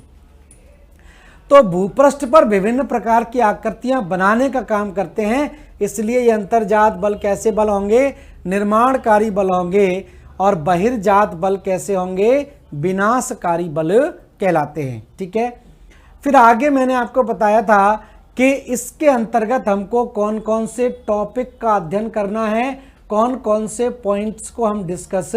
तो भूपृष्ठ पर विभिन्न प्रकार की आकृतियां बनाने का काम करते हैं, इसलिए ये अंतर्जात बल कैसे बल होंगे, निर्माणकारी बल होंगे, और बहिर्जात बल कैसे होंगे, विनाशकारी बल कहलाते हैं। ठीक है, फिर आगे मैंने आपको बताया था कि इसके अंतर्गत हमको कौन कौन से टॉपिक का अध्ययन करना है, कौन कौन से पॉइंट्स को हम डिस्कस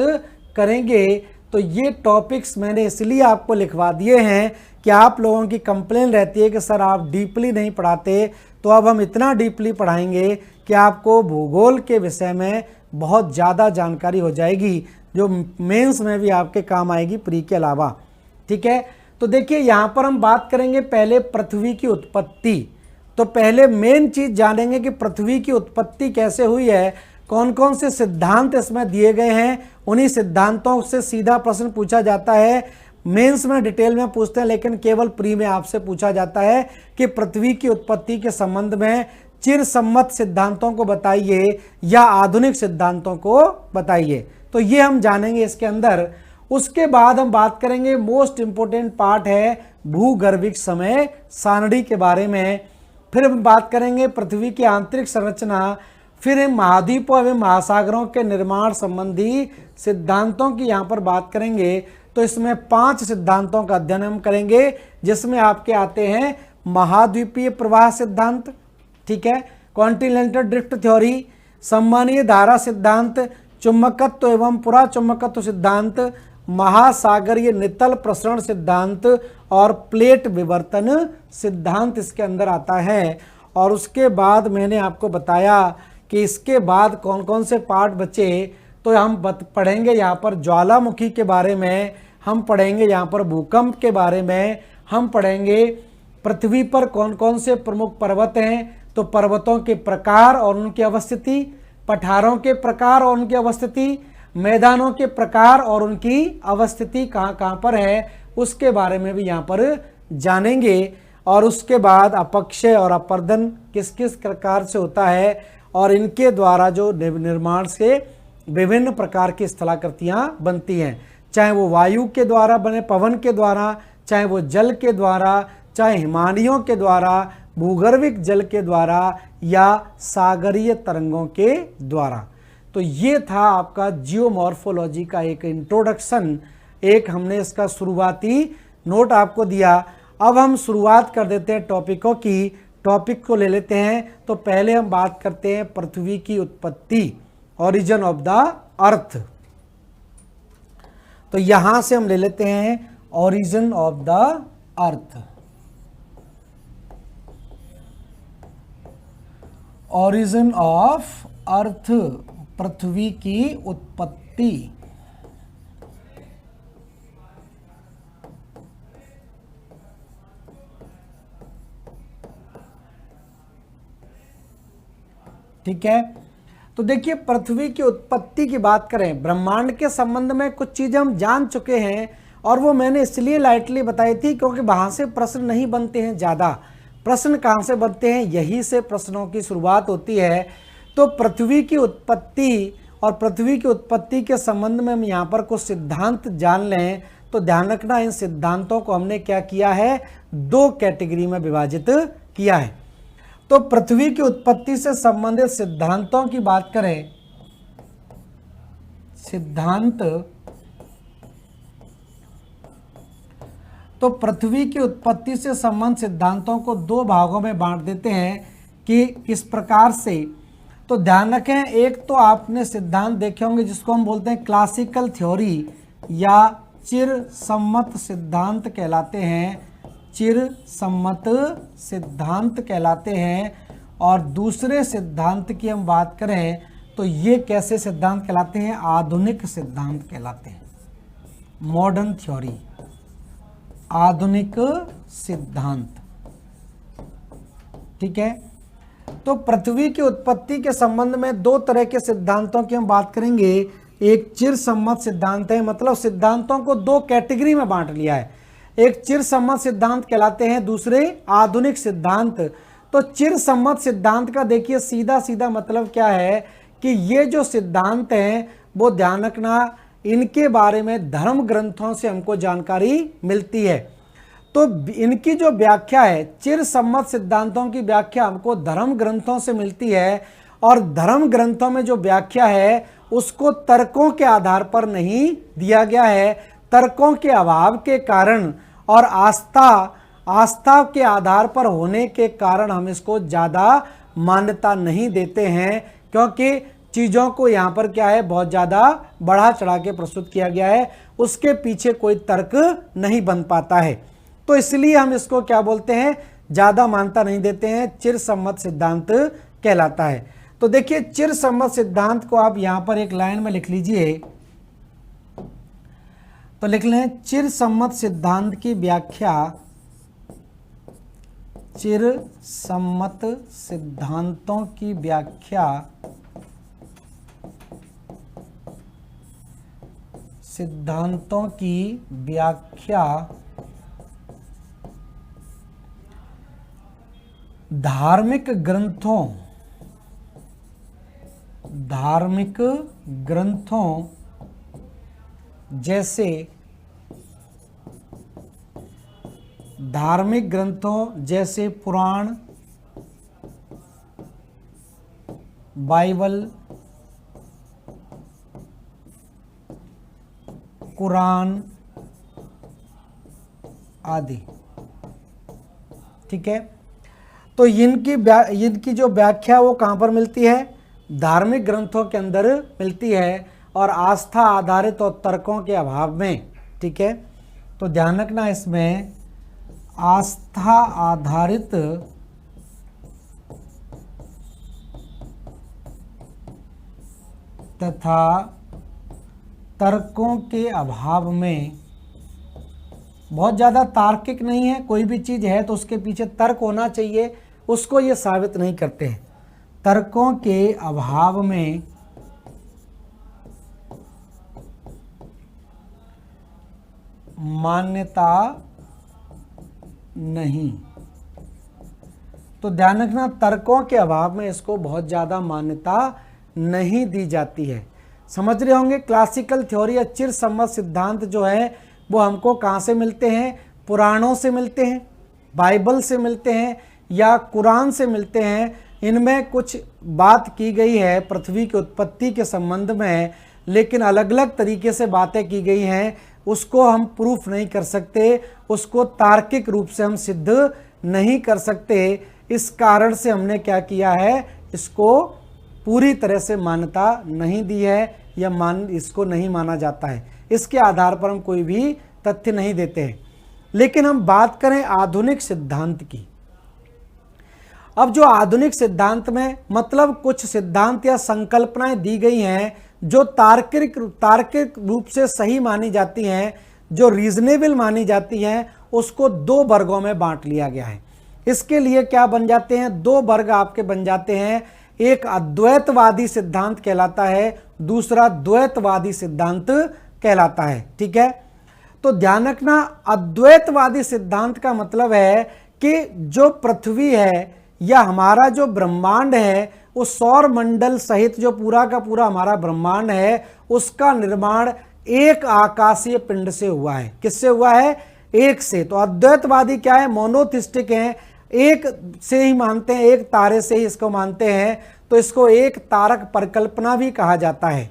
करेंगे। तो ये टॉपिक्स मैंने इसलिए आपको लिखवा दिए हैं कि आप लोगों की कंप्लेन रहती है कि सर आप डीपली नहीं पढ़ाते, तो अब हम इतना डीपली पढ़ाएंगे कि आपको भूगोल के विषय में बहुत ज़्यादा जानकारी हो जाएगी, जो मेंस में भी आपके काम आएगी प्री के अलावा। ठीक है, तो देखिए यहाँ पर हम बात करेंगे पहले पृथ्वी की उत्पत्ति। तो पहले मेन चीज़ जानेंगे कि पृथ्वी की उत्पत्ति कैसे हुई है, कौन कौन से सिद्धांत इसमें दिए गए हैं, उन्हीं सिद्धांतों से सीधा प्रश्न पूछा जाता है। मेंस में डिटेल में पूछते हैं, लेकिन केवल प्री में आपसे पूछा जाता है कि पृथ्वी की उत्पत्ति के संबंध में चिरसम्मत सिद्धांतों को बताइए या आधुनिक सिद्धांतों को बताइए। तो ये हम जानेंगे इसके अंदर। उसके बाद हम बात करेंगे, मोस्ट इंपोर्टेंट पार्ट है भूगर्भिक समय सारणी के बारे में। फिर हम बात करेंगे पृथ्वी की आंतरिक संरचना, फिर हम महाद्वीपों एवं महासागरों के निर्माण संबंधी सिद्धांतों की यहाँ पर बात करेंगे। तो इसमें 5 सिद्धांतों का अध्ययन हम करेंगे, जिसमें आपके आते हैं महाद्वीपीय प्रवाह सिद्धांत, ठीक है। कॉन्टिनेंटल ड्रिफ्ट थ्योरी, सम्मानीय धारा सिद्धांत, चुंबकत्व एवं पुराचुंबकत्व सिद्धांत, महासागरीय नितल प्रसरण सिद्धांत और प्लेट विवर्तन सिद्धांत इसके अंदर आता है। और उसके बाद मैंने आपको बताया कि इसके बाद कौन कौन से पार्ट बचे, तो हम पढ़ेंगे यहाँ पर ज्वालामुखी के बारे में, हम पढ़ेंगे यहाँ पर भूकंप के बारे में, हम पढ़ेंगे पृथ्वी पर कौन कौन से प्रमुख पर्वत हैं, तो पर्वतों के प्रकार और उनकी अवस्थिति, पठारों के प्रकार और उनकी अवस्थिति, मैदानों के प्रकार और उनकी अवस्थिति कहाँ कहाँ पर है, उसके बारे में भी यहाँ पर जानेंगे। और उसके बाद अपक्षय और अपर्दन किस किस प्रकार से होता है और इनके द्वारा जो निर्माण से विभिन्न प्रकार की स्थलाकृतियाँ बनती हैं, चाहे वो वायु के द्वारा बने, पवन के द्वारा, चाहे वो जल के द्वारा, चाहे हिमालयों के द्वारा, भूगर्भिक जल के द्वारा या सागरीय तरंगों के द्वारा। तो ये था आपका जियोमॉर्फोलॉजी का एक इंट्रोडक्शन, एक हमने इसका शुरुआती नोट आपको दिया। अब हम शुरुआत कर देते हैं टॉपिकों की, टॉपिक को ले लेते हैं। तो पहले हम बात करते हैं पृथ्वी की उत्पत्ति, ओरिजिन ऑफ द अर्थ। तो यहां से हम ले लेते हैं origin of the earth. Origin of earth, पृथ्वी की उत्पत्ति। ठीक है। तो देखिए पृथ्वी की उत्पत्ति की बात करें, ब्रह्मांड के संबंध में कुछ चीजें हम जान चुके हैं और वो मैंने इसलिए लाइटली बताई थी क्योंकि वहां से प्रश्न नहीं बनते हैं ज़्यादा। प्रश्न कहाँ से बनते हैं, यहीं से प्रश्नों की शुरुआत होती है। तो पृथ्वी की उत्पत्ति और पृथ्वी की उत्पत्ति के संबंध में हम यहाँ पर कुछ सिद्धांत जान लें तो ध्यान रखना, इन सिद्धांतों को हमने क्या किया है, दो कैटेगरी में विभाजित किया है। तो पृथ्वी की उत्पत्ति से संबंधित सिद्धांतों की बात करें, सिद्धांत, तो पृथ्वी की उत्पत्ति से संबंधित सिद्धांतों को दो भागों में बांट देते हैं कि किस प्रकार से। तो ध्यान रखें, एक तो आपने सिद्धांत देखे होंगे जिसको हम बोलते हैं क्लासिकल थ्योरी या चिर सम्मत सिद्धांत कहलाते हैं, चिर सम्मत सिद्धांत कहलाते हैं। और दूसरे सिद्धांत की हम बात करें तो ये कैसे सिद्धांत कहलाते हैं, आधुनिक सिद्धांत कहलाते हैं, मॉडर्न थ्योरी, आधुनिक सिद्धांत। ठीक है। तो पृथ्वी की उत्पत्ति के संबंध में दो तरह के सिद्धांतों की हम बात करेंगे। एक चिर सम्मत सिद्धांत है, मतलब सिद्धांतों को दो कैटेगरी में बांट लिया है, एक चिर सम्मत सिद्धांत कहलाते हैं, दूसरे आधुनिक सिद्धांत। तो चिर सम्मत सिद्धांत का देखिए सीधा सीधा मतलब क्या है कि ये जो सिद्धांत हैं वो ध्यान रखना, इनके बारे में धर्म ग्रंथों से हमको जानकारी मिलती है। तो इनकी जो व्याख्या है, चिर सम्मत सिद्धांतों की व्याख्या हमको धर्म ग्रंथों से मिलती है और धर्म ग्रंथों में जो व्याख्या है उसको तर्कों के आधार पर नहीं दिया गया है। तर्कों के अभाव के कारण और आस्था के आधार पर होने के कारण हम इसको ज़्यादा मान्यता नहीं देते हैं, क्योंकि चीज़ों को यहाँ पर क्या है, बहुत ज़्यादा बढ़ा चढ़ा के प्रस्तुत किया गया है, उसके पीछे कोई तर्क नहीं बन पाता है। तो इसलिए हम इसको क्या बोलते हैं, ज़्यादा मान्यता नहीं देते हैं, चिर सम्मत सिद्धांत कहलाता है। तो देखिए चिर सम्मत सिद्धांत को आप यहाँ पर एक लाइन में लिख लीजिए। तो लिख लें, चिर सम्मत सिद्धांत की व्याख्या, चिर सम्मत सिद्धांतों की व्याख्या धार्मिक ग्रंथों जैसे पुराण, बाइबल, कुरान आदि। ठीक है। तो इनकी जो व्याख्या वो कहाँ पर मिलती है? धार्मिक ग्रंथों के अंदर मिलती है और आस्था आधारित और तर्कों के अभाव में। ठीक है, तो ध्यान रखना इसमें आस्था आधारित तथा तर्कों के अभाव में। बहुत ज़्यादा तार्किक नहीं है, कोई भी चीज़ है तो उसके पीछे तर्क होना चाहिए, उसको ये साबित नहीं करते हैं। तर्कों के अभाव में मान्यता नहीं। तो ध्यान रखना, तर्कों के अभाव में इसको बहुत ज़्यादा मान्यता नहीं दी जाती है। समझ रहे होंगे, क्लासिकल थ्योरी या चिरसम्मत सिद्धांत जो है वो हमको कहाँ से मिलते हैं? पुराणों से मिलते हैं, बाइबल से मिलते हैं या कुरान से मिलते हैं। इनमें कुछ बात की गई है पृथ्वी की उत्पत्ति के संबंध में, लेकिन अलग अलग तरीके से बातें की गई हैं, उसको हम प्रूफ नहीं कर सकते, उसको तार्किक रूप से हम सिद्ध नहीं कर सकते। इस कारण से हमने क्या किया है, इसको पूरी तरह से मान्यता नहीं दी है या इसको नहीं माना जाता है। इसके आधार पर हम कोई भी तथ्य नहीं देते हैं। लेकिन हम बात करें आधुनिक सिद्धांत की। अब जो आधुनिक सिद्धांत में मतलब कुछ सिद्धांत या संकल्पनाएं दी गई हैं जो तार्किक रूप से सही मानी जाती हैं, जो रीजनेबल मानी जाती हैं, उसको दो वर्गों में बांट लिया गया है। इसके लिए क्या बन जाते हैं? दो वर्ग आपके बन जाते हैं। एक अद्वैतवादी सिद्धांत कहलाता है, दूसरा द्वैतवादी सिद्धांत कहलाता है। ठीक है, तो ध्यान रखना, अद्वैतवादी सिद्धांत का मतलब है कि जो पृथ्वी है या हमारा जो ब्रह्मांड है, उस सौर मंडल सहित जो पूरा का पूरा हमारा ब्रह्मांड है, उसका निर्माण एक आकाशीय पिंड से हुआ है। किससे हुआ है? एक से। तो अद्वैतवादी क्या है? मोनोथिस्टिक हैं, एक से ही मानते हैं, एक तारे से ही इसको मानते हैं, तो इसको एक तारक परिकल्पना भी कहा जाता है।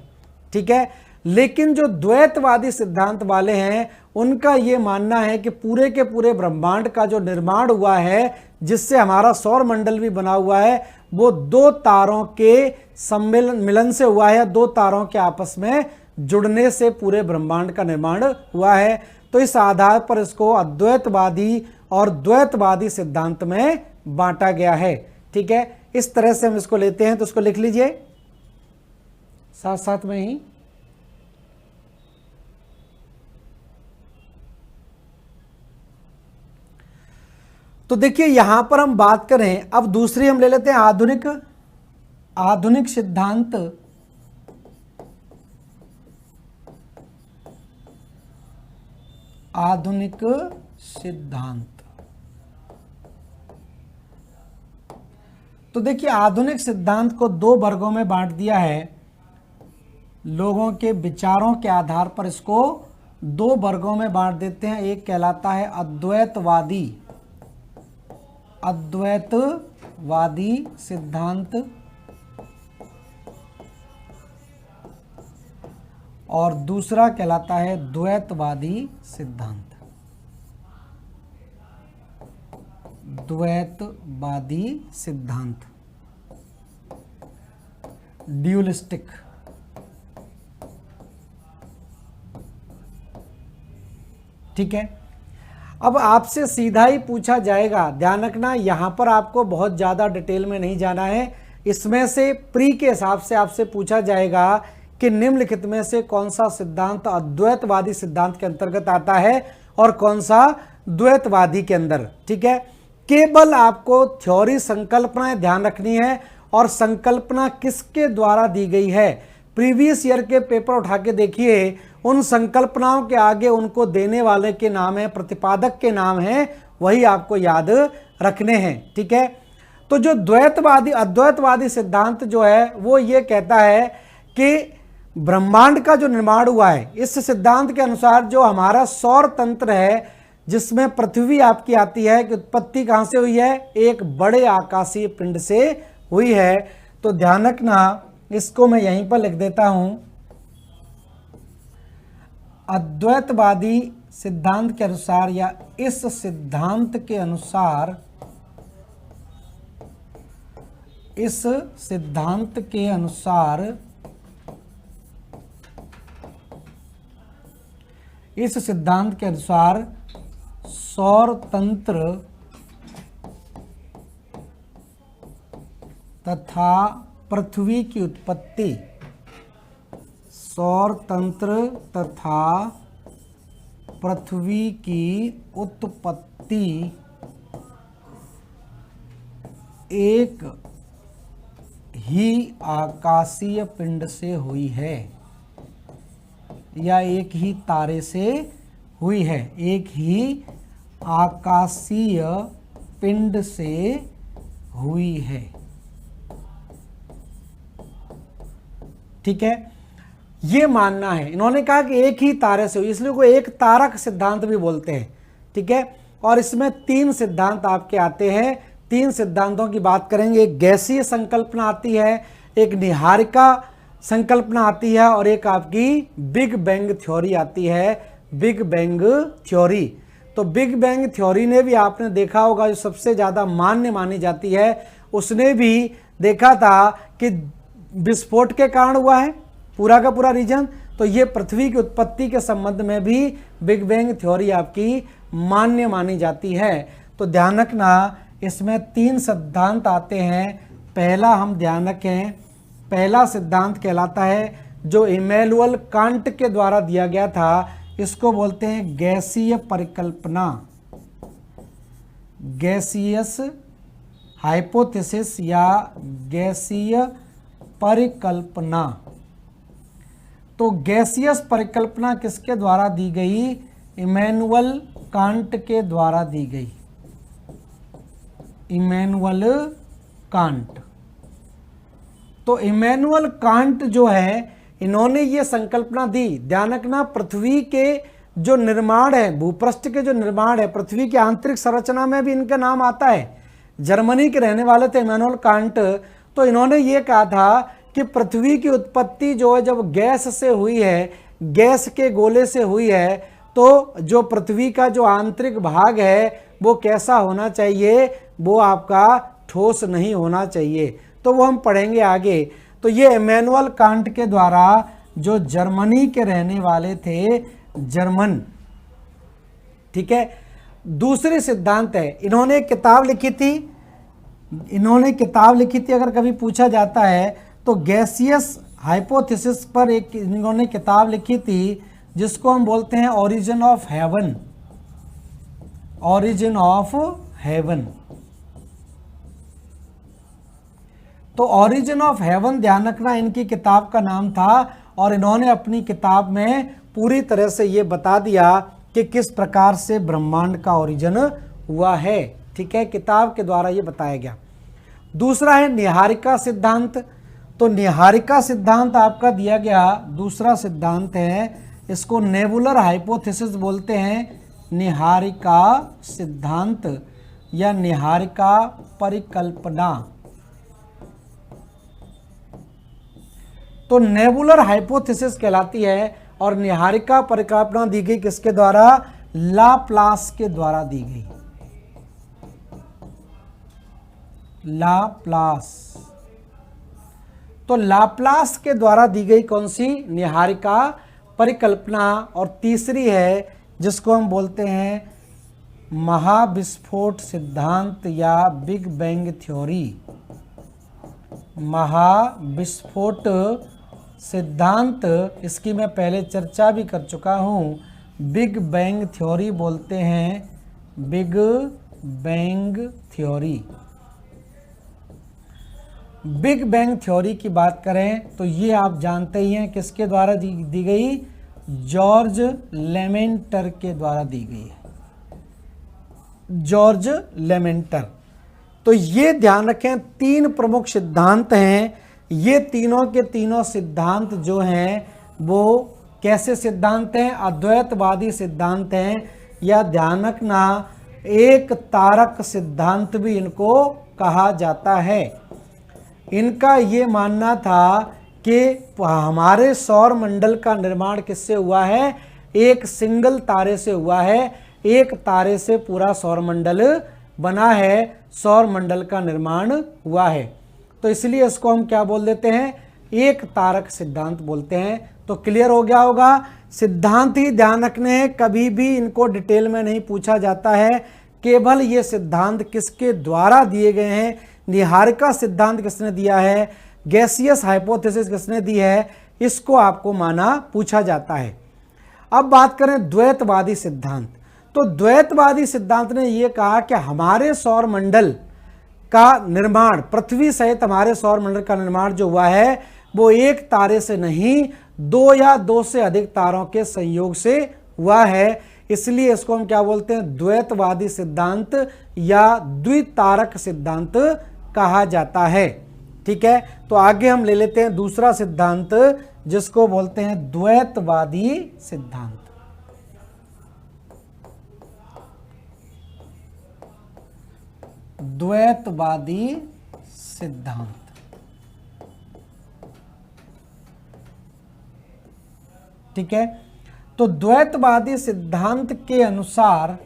ठीक है, लेकिन जो द्वैतवादी सिद्धांत वाले हैं उनका ये मानना है कि पूरे के पूरे ब्रह्मांड का जो निर्माण हुआ है, जिससे हमारा सौर मंडल भी बना हुआ है, वो दो तारों के मिलन से हुआ है, दो तारों के आपस में जुड़ने से पूरे ब्रह्मांड का निर्माण हुआ है। तो इस आधार पर इसको अद्वैतवादी और द्वैतवादी सिद्धांत में बांटा गया है। ठीक है, इस तरह से हम इसको लेते हैं, तो इसको लिख लीजिए साथ साथ में ही। तो देखिए यहां पर हम बात करें, अब दूसरी हम ले लेते हैं आधुनिक सिद्धांत। आधुनिक सिद्धांत। तो देखिए आधुनिक सिद्धांत को दो वर्गों में बांट दिया है। लोगों के विचारों के आधार पर इसको दो वर्गों में बांट देते हैं। एक कहलाता है अद्वैतवादी सिद्धांत और दूसरा कहलाता है द्वैतवादी सिद्धांत। द्वैतवादी सिद्धांत, ड्यूलिस्टिक। ठीक है, अब आपसे सीधा ही पूछा जाएगा, ध्यान रखना यहां पर आपको बहुत ज्यादा डिटेल में नहीं जाना है। इसमें से प्री के हिसाब से आपसे पूछा जाएगा कि निम्नलिखित में से कौन सा सिद्धांत अद्वैतवादी सिद्धांत के अंतर्गत आता है और कौन सा द्वैतवादी के अंदर। ठीक है, केवल आपको थ्योरी संकल्पनाएं ध्यान रखनी है और संकल्पना किसके द्वारा दी गई है। प्रीवियस ईयर के पेपर उठा के देखिए, उन संकल्पनाओं के आगे उनको देने वाले के नाम है, प्रतिपादक के नाम है, वही आपको याद रखने हैं। ठीक है, तो जो अद्वैतवादी सिद्धांत जो है वो ये कहता है कि ब्रह्मांड का जो निर्माण हुआ है, इस सिद्धांत के अनुसार जो हमारा सौर तंत्र है जिसमें पृथ्वी आपकी आती है, कि उत्पत्ति कहां से हुई है? एक बड़े आकाशीय पिंड से हुई है। तो ध्यान रखना, इसको मैं यहीं पर लिख देता हूं। अद्वैतवादी सिद्धांत के अनुसार या इस सिद्धांत के अनुसार इस सिद्धांत के अनुसार सौर तंत्र तथा पृथ्वी की उत्पत्ति, सौर तंत्र तथा पृथ्वी की उत्पत्ति एक ही आकाशीय पिंड से हुई है, या एक ही तारे से हुई है, एक ही आकाशीय पिंड से हुई है। ठीक है, ये मानना है। इन्होंने कहा कि एक ही तारे से हुई, इसलिए को एक तारक सिद्धांत भी बोलते हैं। ठीक है, और इसमें 3 सिद्धांत आपके आते हैं। 3 सिद्धांतों की बात करेंगे। एक गैसीय संकल्पना आती है, एक निहारिका संकल्पना आती है, और एक आपकी बिग बैंग थ्योरी आती है, बिग बैंग थ्योरी। तो बिग बैंग थ्योरी ने भी आपने देखा होगा, जो सबसे ज़्यादा मान्य मानी जाती है, उसने भी देखा था कि विस्फोट के कारण हुआ है पूरा का पूरा रीजन। तो ये पृथ्वी की उत्पत्ति के संबंध में भी बिग बैंग थ्योरी आपकी मान्य मानी जाती है। तो ध्यान रखना, इसमें 3 सिद्धांत आते हैं। पहला हम ध्यान रखें, पहला सिद्धांत कहलाता है जो इमैनुअल कांट के द्वारा दिया गया था, इसको बोलते हैं गैसीय परिकल्पना, गैसियस हाइपोथेसिस या गैसीय परिकल्पना। तो गैसियस परिकल्पना किसके द्वारा दी गई? इमैनुअल कांट के द्वारा दी गई, इमैनुअल कांट। तो इमैनुअल कांट जो है, इन्होंने ये संकल्पना दी। ध्यान रखना, पृथ्वी के जो निर्माण है, भूपृष्ठ के जो निर्माण है, पृथ्वी की आंतरिक संरचना में भी इनका नाम आता है। जर्मनी के रहने वाले थे इमैनुअल कांट। तो इन्होंने ये कहा था कि पृथ्वी की उत्पत्ति जो है जब गैस से हुई है, गैस के गोले से हुई है, तो जो पृथ्वी का जो आंतरिक भाग है वो कैसा होना चाहिए? वो आपका ठोस नहीं होना चाहिए। तो वो हम पढ़ेंगे आगे। तो ये इमैनुअल कांट के द्वारा, जो जर्मनी के रहने वाले थे, जर्मन, ठीक है। दूसरी सिद्धांत है, इन्होंने एक किताब लिखी थी, अगर कभी पूछा जाता है तो गैसियस हाइपोथेसिस पर एक इन्होंने किताब लिखी थी, जिसको हम बोलते हैं origin of haven, origin of haven. तो ओरिजिन ऑफ हेवन, ध्यान रखना, इनकी किताब का नाम था। और इन्होंने अपनी किताब में पूरी तरह से ये बता दिया कि किस प्रकार से ब्रह्मांड का ओरिजिन हुआ है। ठीक है, किताब के द्वारा ये बताया गया। दूसरा है निहारिका सिद्धांत। तो निहारिका सिद्धांत आपका दिया गया दूसरा सिद्धांत है, इसको नेबुलर हाइपोथेसिस बोलते हैं, निहारिका सिद्धांत या निहारिका परिकल्पना। तो नेबुलर हाइपोथेसिस कहलाती है, और निहारिका परिकल्पना दी गई किसके द्वारा? लाप्लास के द्वारा दी गई, लाप्लास। तो लाप्लास के द्वारा दी गई कौन सी? निहारिका परिकल्पना। और तीसरी है जिसको हम बोलते हैं महाविस्फोट सिद्धांत या बिग बैंग थ्योरी, महाविस्फोट सिद्धांत। इसकी मैं पहले चर्चा भी कर चुका हूँ। बिग बैंग थ्योरी बोलते हैं, big bang theory. Big bang theory की बात करें तो ये आप जानते ही हैं किसके द्वारा दी गई? जॉर्ज लेमेंटर के द्वारा दी गई है, जॉर्ज लेमेंटर। तो ये ध्यान रखें, 3 प्रमुख सिद्धांत हैं। ये तीनों के तीनों सिद्धांत जो हैं वो कैसे सिद्धांत हैं? अद्वैतवादी सिद्धांत हैं, या ध्यान रखना एक तारक सिद्धांत भी इनको कहा जाता है। इनका ये मानना था कि हमारे सौर मंडल का निर्माण किससे हुआ है? एक सिंगल तारे से हुआ है, एक तारे से पूरा सौर मंडल बना है, सौर मंडल का निर्माण हुआ है। तो इसलिए इसको हम क्या बोल देते हैं, एक तारक सिद्धांत बोलते हैं। तो क्लियर हो गया होगा। सिद्धांत ही ध्यान रखने हैं, कभी भी इनको डिटेल में नहीं पूछा जाता है। केवल ये सिद्धांत किसके द्वारा दिए गए हैं, निहारिका सिद्धांत किसने दिया है, गैसियस हाइपोथेसिस किसने दी है, इसको आपको माना पूछा जाता है। अब बात करें द्वैतवादी सिद्धांत। तो द्वैतवादी सिद्धांत ने यह कहा कि हमारे सौर मंडल का निर्माण, पृथ्वी सहित हमारे सौर मंडल का निर्माण जो हुआ है वो एक तारे से नहीं, दो या दो से अधिक तारों के संयोग से हुआ है। इसलिए इसको हम क्या बोलते हैं, द्वैतवादी सिद्धांत या द्वितारक सिद्धांत कहा जाता है। ठीक है, तो आगे हम ले लेते हैं दूसरा सिद्धांत जिसको बोलते हैं द्वैतवादी सिद्धांत। द्वैतवादी सिद्धांत, ठीक है। तो द्वैतवादी सिद्धांत के अनुसार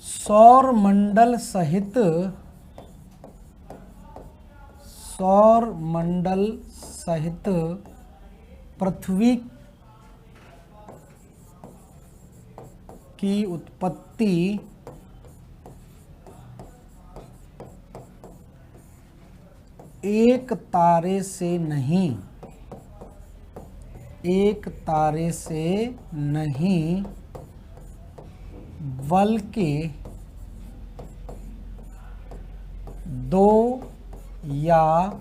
सौर मंडल सहित पृथ्वी की उत्पत्ति एक तारे से नहीं बल्कि दो या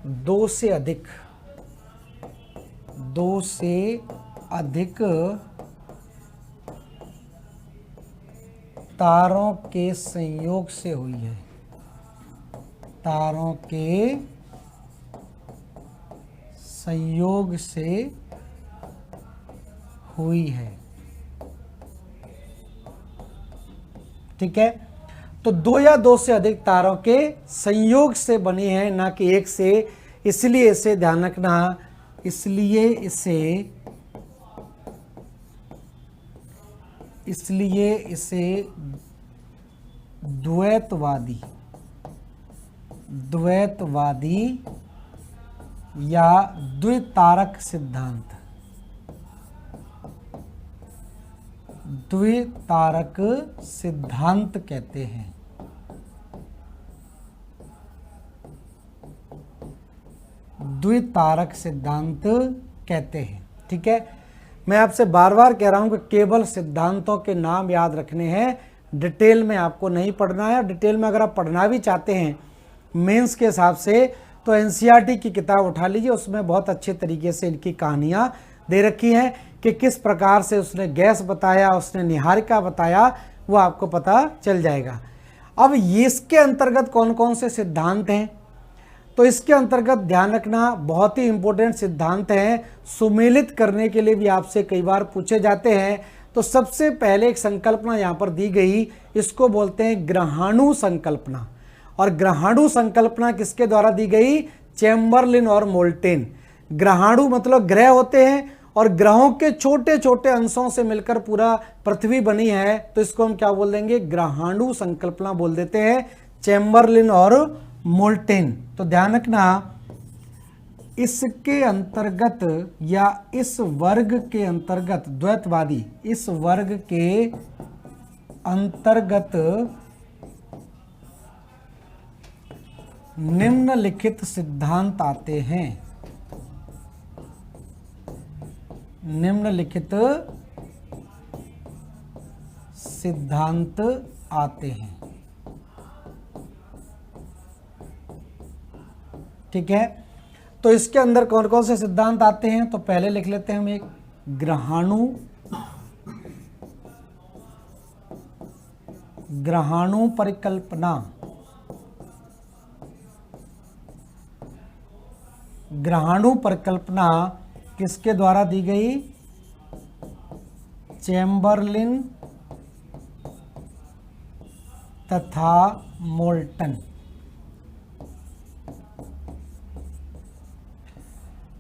दो से अधिक तारों के संयोग से हुई है। तारों के संयोग से हुई है। ठीक है, तो दो या दो से अधिक तारों के संयोग से बनी है, ना कि एक से। इसलिए इसे ध्यान रखना, इसलिए इसे द्वैतवादी या द्वितारक सिद्धांत कहते हैं। द्वितारक सिद्धांत कहते हैं। ठीक है, मैं आपसे बार बार कह रहा हूं कि केवल सिद्धांतों के नाम याद रखने हैं, डिटेल में आपको नहीं पढ़ना है। डिटेल में अगर आप पढ़ना भी चाहते हैं मेंस के हिसाब से, तो एनसीईआरटी की किताब उठा लीजिए, उसमें बहुत अच्छे तरीके से इनकी कहानियां दे रखी हैं कि किस प्रकार से उसने गैस बताया, उसने निहारिका बताया, वो आपको पता चल जाएगा। अब इसके अंतर्गत कौन कौन से सिद्धांत हैं, तो इसके अंतर्गत ध्यान रखना बहुत ही इंपॉर्टेंट सिद्धांत हैं, सुमेलित करने के लिए भी आपसे कई बार पूछे जाते हैं। तो सबसे पहले एक संकल्पना यहाँ पर दी गई, इसको बोलते हैं ग्रहाणु संकल्पना। और ग्रहाणु संकल्पना किसके द्वारा दी गई, चैम्बरलिन और मोल्टेन। ग्रहाणु मतलब ग्रह होते हैं, और ग्रहों के छोटे छोटे अंशों से मिलकर पूरा पृथ्वी बनी है, तो इसको हम क्या बोल देंगे, ग्रहाणु संकल्पना बोल देते हैं, चैम्बरलिन और मोल्टेन। तो ध्यान रखना, इसके अंतर्गत या इस वर्ग के अंतर्गत, द्वैतवादी इस वर्ग के अंतर्गत निम्नलिखित सिद्धांत आते हैं। निम्नलिखित सिद्धांत आते हैं। ठीक है, तो इसके अंदर कौन कौन से सिद्धांत आते हैं, तो पहले लिख लेते हैं हम एक ग्रहाणु परिकल्पना। ग्रहाणु परिकल्पना किसके द्वारा दी गई, चैम्बरलिन तथा मोल्टन।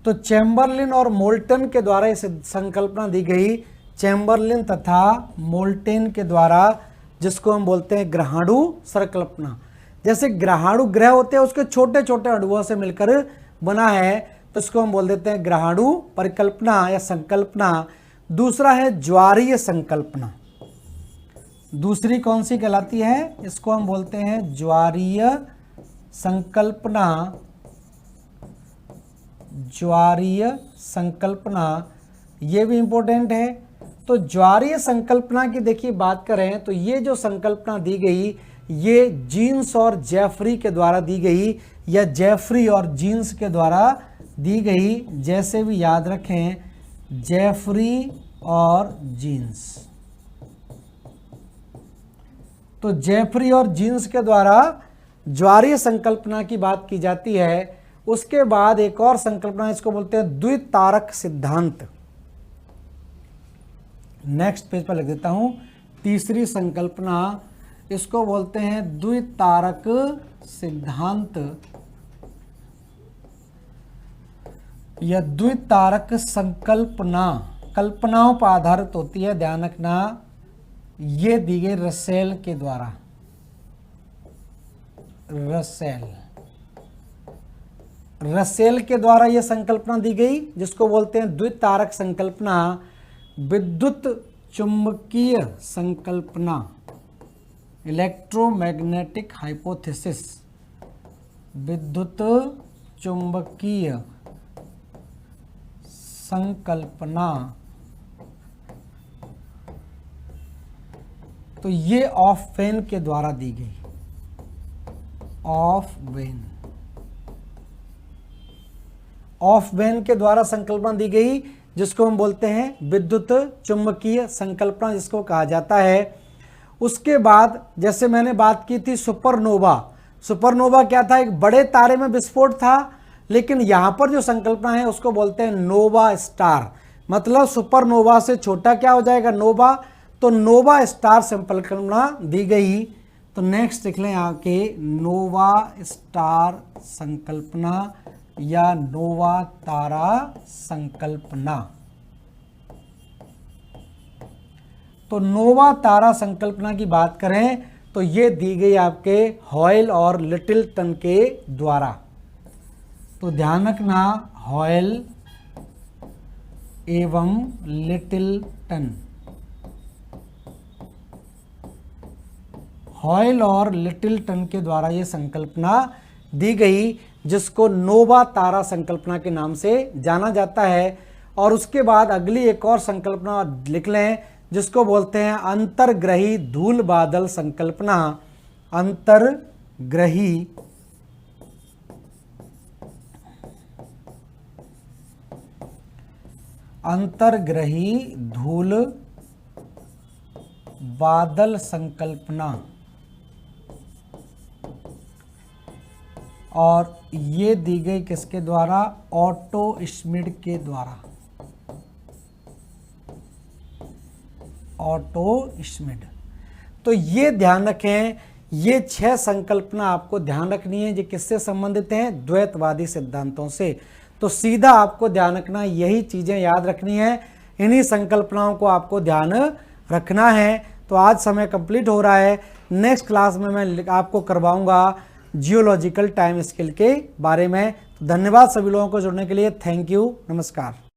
तो चैम्बरलिन और मोल्टन के द्वारा इस संकल्पना दी गई। चैम्बरलिन तथा मोल्टेन के द्वारा, जिसको हम बोलते हैं ग्रहाणु संकल्पना। जैसे ग्रहाणु ग्रह होते हैं उसके छोटे छोटे अणुओं से मिलकर बना है, तो इसको हम बोल देते हैं ग्रहाणु परिकल्पना या संकल्पना। दूसरा है ज्वारीय संकल्पना। दूसरी कौन सी कहलाती है? इसको हम बोलते हैं ज्वारीय संकल्पना। ज्वारीय संकल्पना ये भी इंपॉर्टेंट है। तो ज्वारीय संकल्पना की देखिए बात करें तो ये जो संकल्पना दी गई ये जीन्स और जेफरी के द्वारा दी गई, या जेफरी और जीन्स के द्वारा दी गई। जैसे भी याद रखें, जेफरी और जीन्स। तो जेफरी और जीन्स के द्वारा ज्वारीय संकल्पना की बात की जाती है। उसके बाद एक और संकल्पना, इसको बोलते हैं द्वितारक सिद्धांत। नेक्स्ट पेज पर लिख देता हूं। तीसरी संकल्पना, इसको बोलते हैं द्वितारक सिद्धांत या द्वितारक संकल्पना। कल्पनाओं पर आधारित होती है, ध्यान रखना। ये दी गई रसेल के द्वारा। रसेल के द्वारा यह संकल्पना दी गई, जिसको बोलते हैं द्वितारक संकल्पना। विद्युत चुंबकीय संकल्पना, इलेक्ट्रोमैग्नेटिक हाइपोथेसिस। विद्युत चुंबकीय संकल्पना। तो ये ऑफ वेन के द्वारा दी गई। ऑफ वेन के द्वारा संकल्पना दी गई, जिसको हम बोलते हैं विद्युत चुंबकीय संकल्पना, जिसको कहा जाता है। उसके बाद जैसे मैंने बात की थी सुपरनोवा। सुपरनोवा क्या था? एक बड़े तारे में विस्फोट था, लेकिन यहां पर जो संकल्पना है उसको बोलते हैं नोवा स्टार। मतलब सुपरनोवा से छोटा क्या हो जाएगा? नोवा। तो नोवा स्टार संकल्पना दी गई। तो नेक्स्ट लिख लें आके, नोवा स्टार संकल्पना या नोवा तारा संकल्पना। तो नोवा तारा संकल्पना की बात करें तो ये दी गई आपके हॉयल और लिटिलटन के द्वारा। तो ध्यान रखना, हॉयल एवं लिटिलटन। हॉयल और लिटिलटन के द्वारा ये संकल्पना दी गई, जिसको नोवा तारा संकल्पना के नाम से जाना जाता है। और उसके बाद अगली एक और संकल्पना लिख लें, जिसको बोलते हैं अंतर्ग्रही धूल बादल संकल्पना। अंतर्ग्रही धूल बादल संकल्पना। और ये दी गई किसके द्वारा? ऑटो श्मिड के द्वारा। ऑटो श्मिड। तो ये ध्यान रखें, ये 6 संकल्पना आपको ध्यान रखनी है। ये किससे संबंधित हैं? द्वैतवादी सिद्धांतों से। तो सीधा आपको ध्यान रखना, यही चीजें याद रखनी है, इन्हीं संकल्पनाओं को आपको ध्यान रखना है। तो आज समय कंप्लीट हो रहा है। नेक्स्ट क्लास में मैं आपको करवाऊंगा जियोलॉजिकल टाइम स्केल के बारे में। धन्यवाद सभी लोगों को जुड़ने के लिए। थैंक यू, नमस्कार।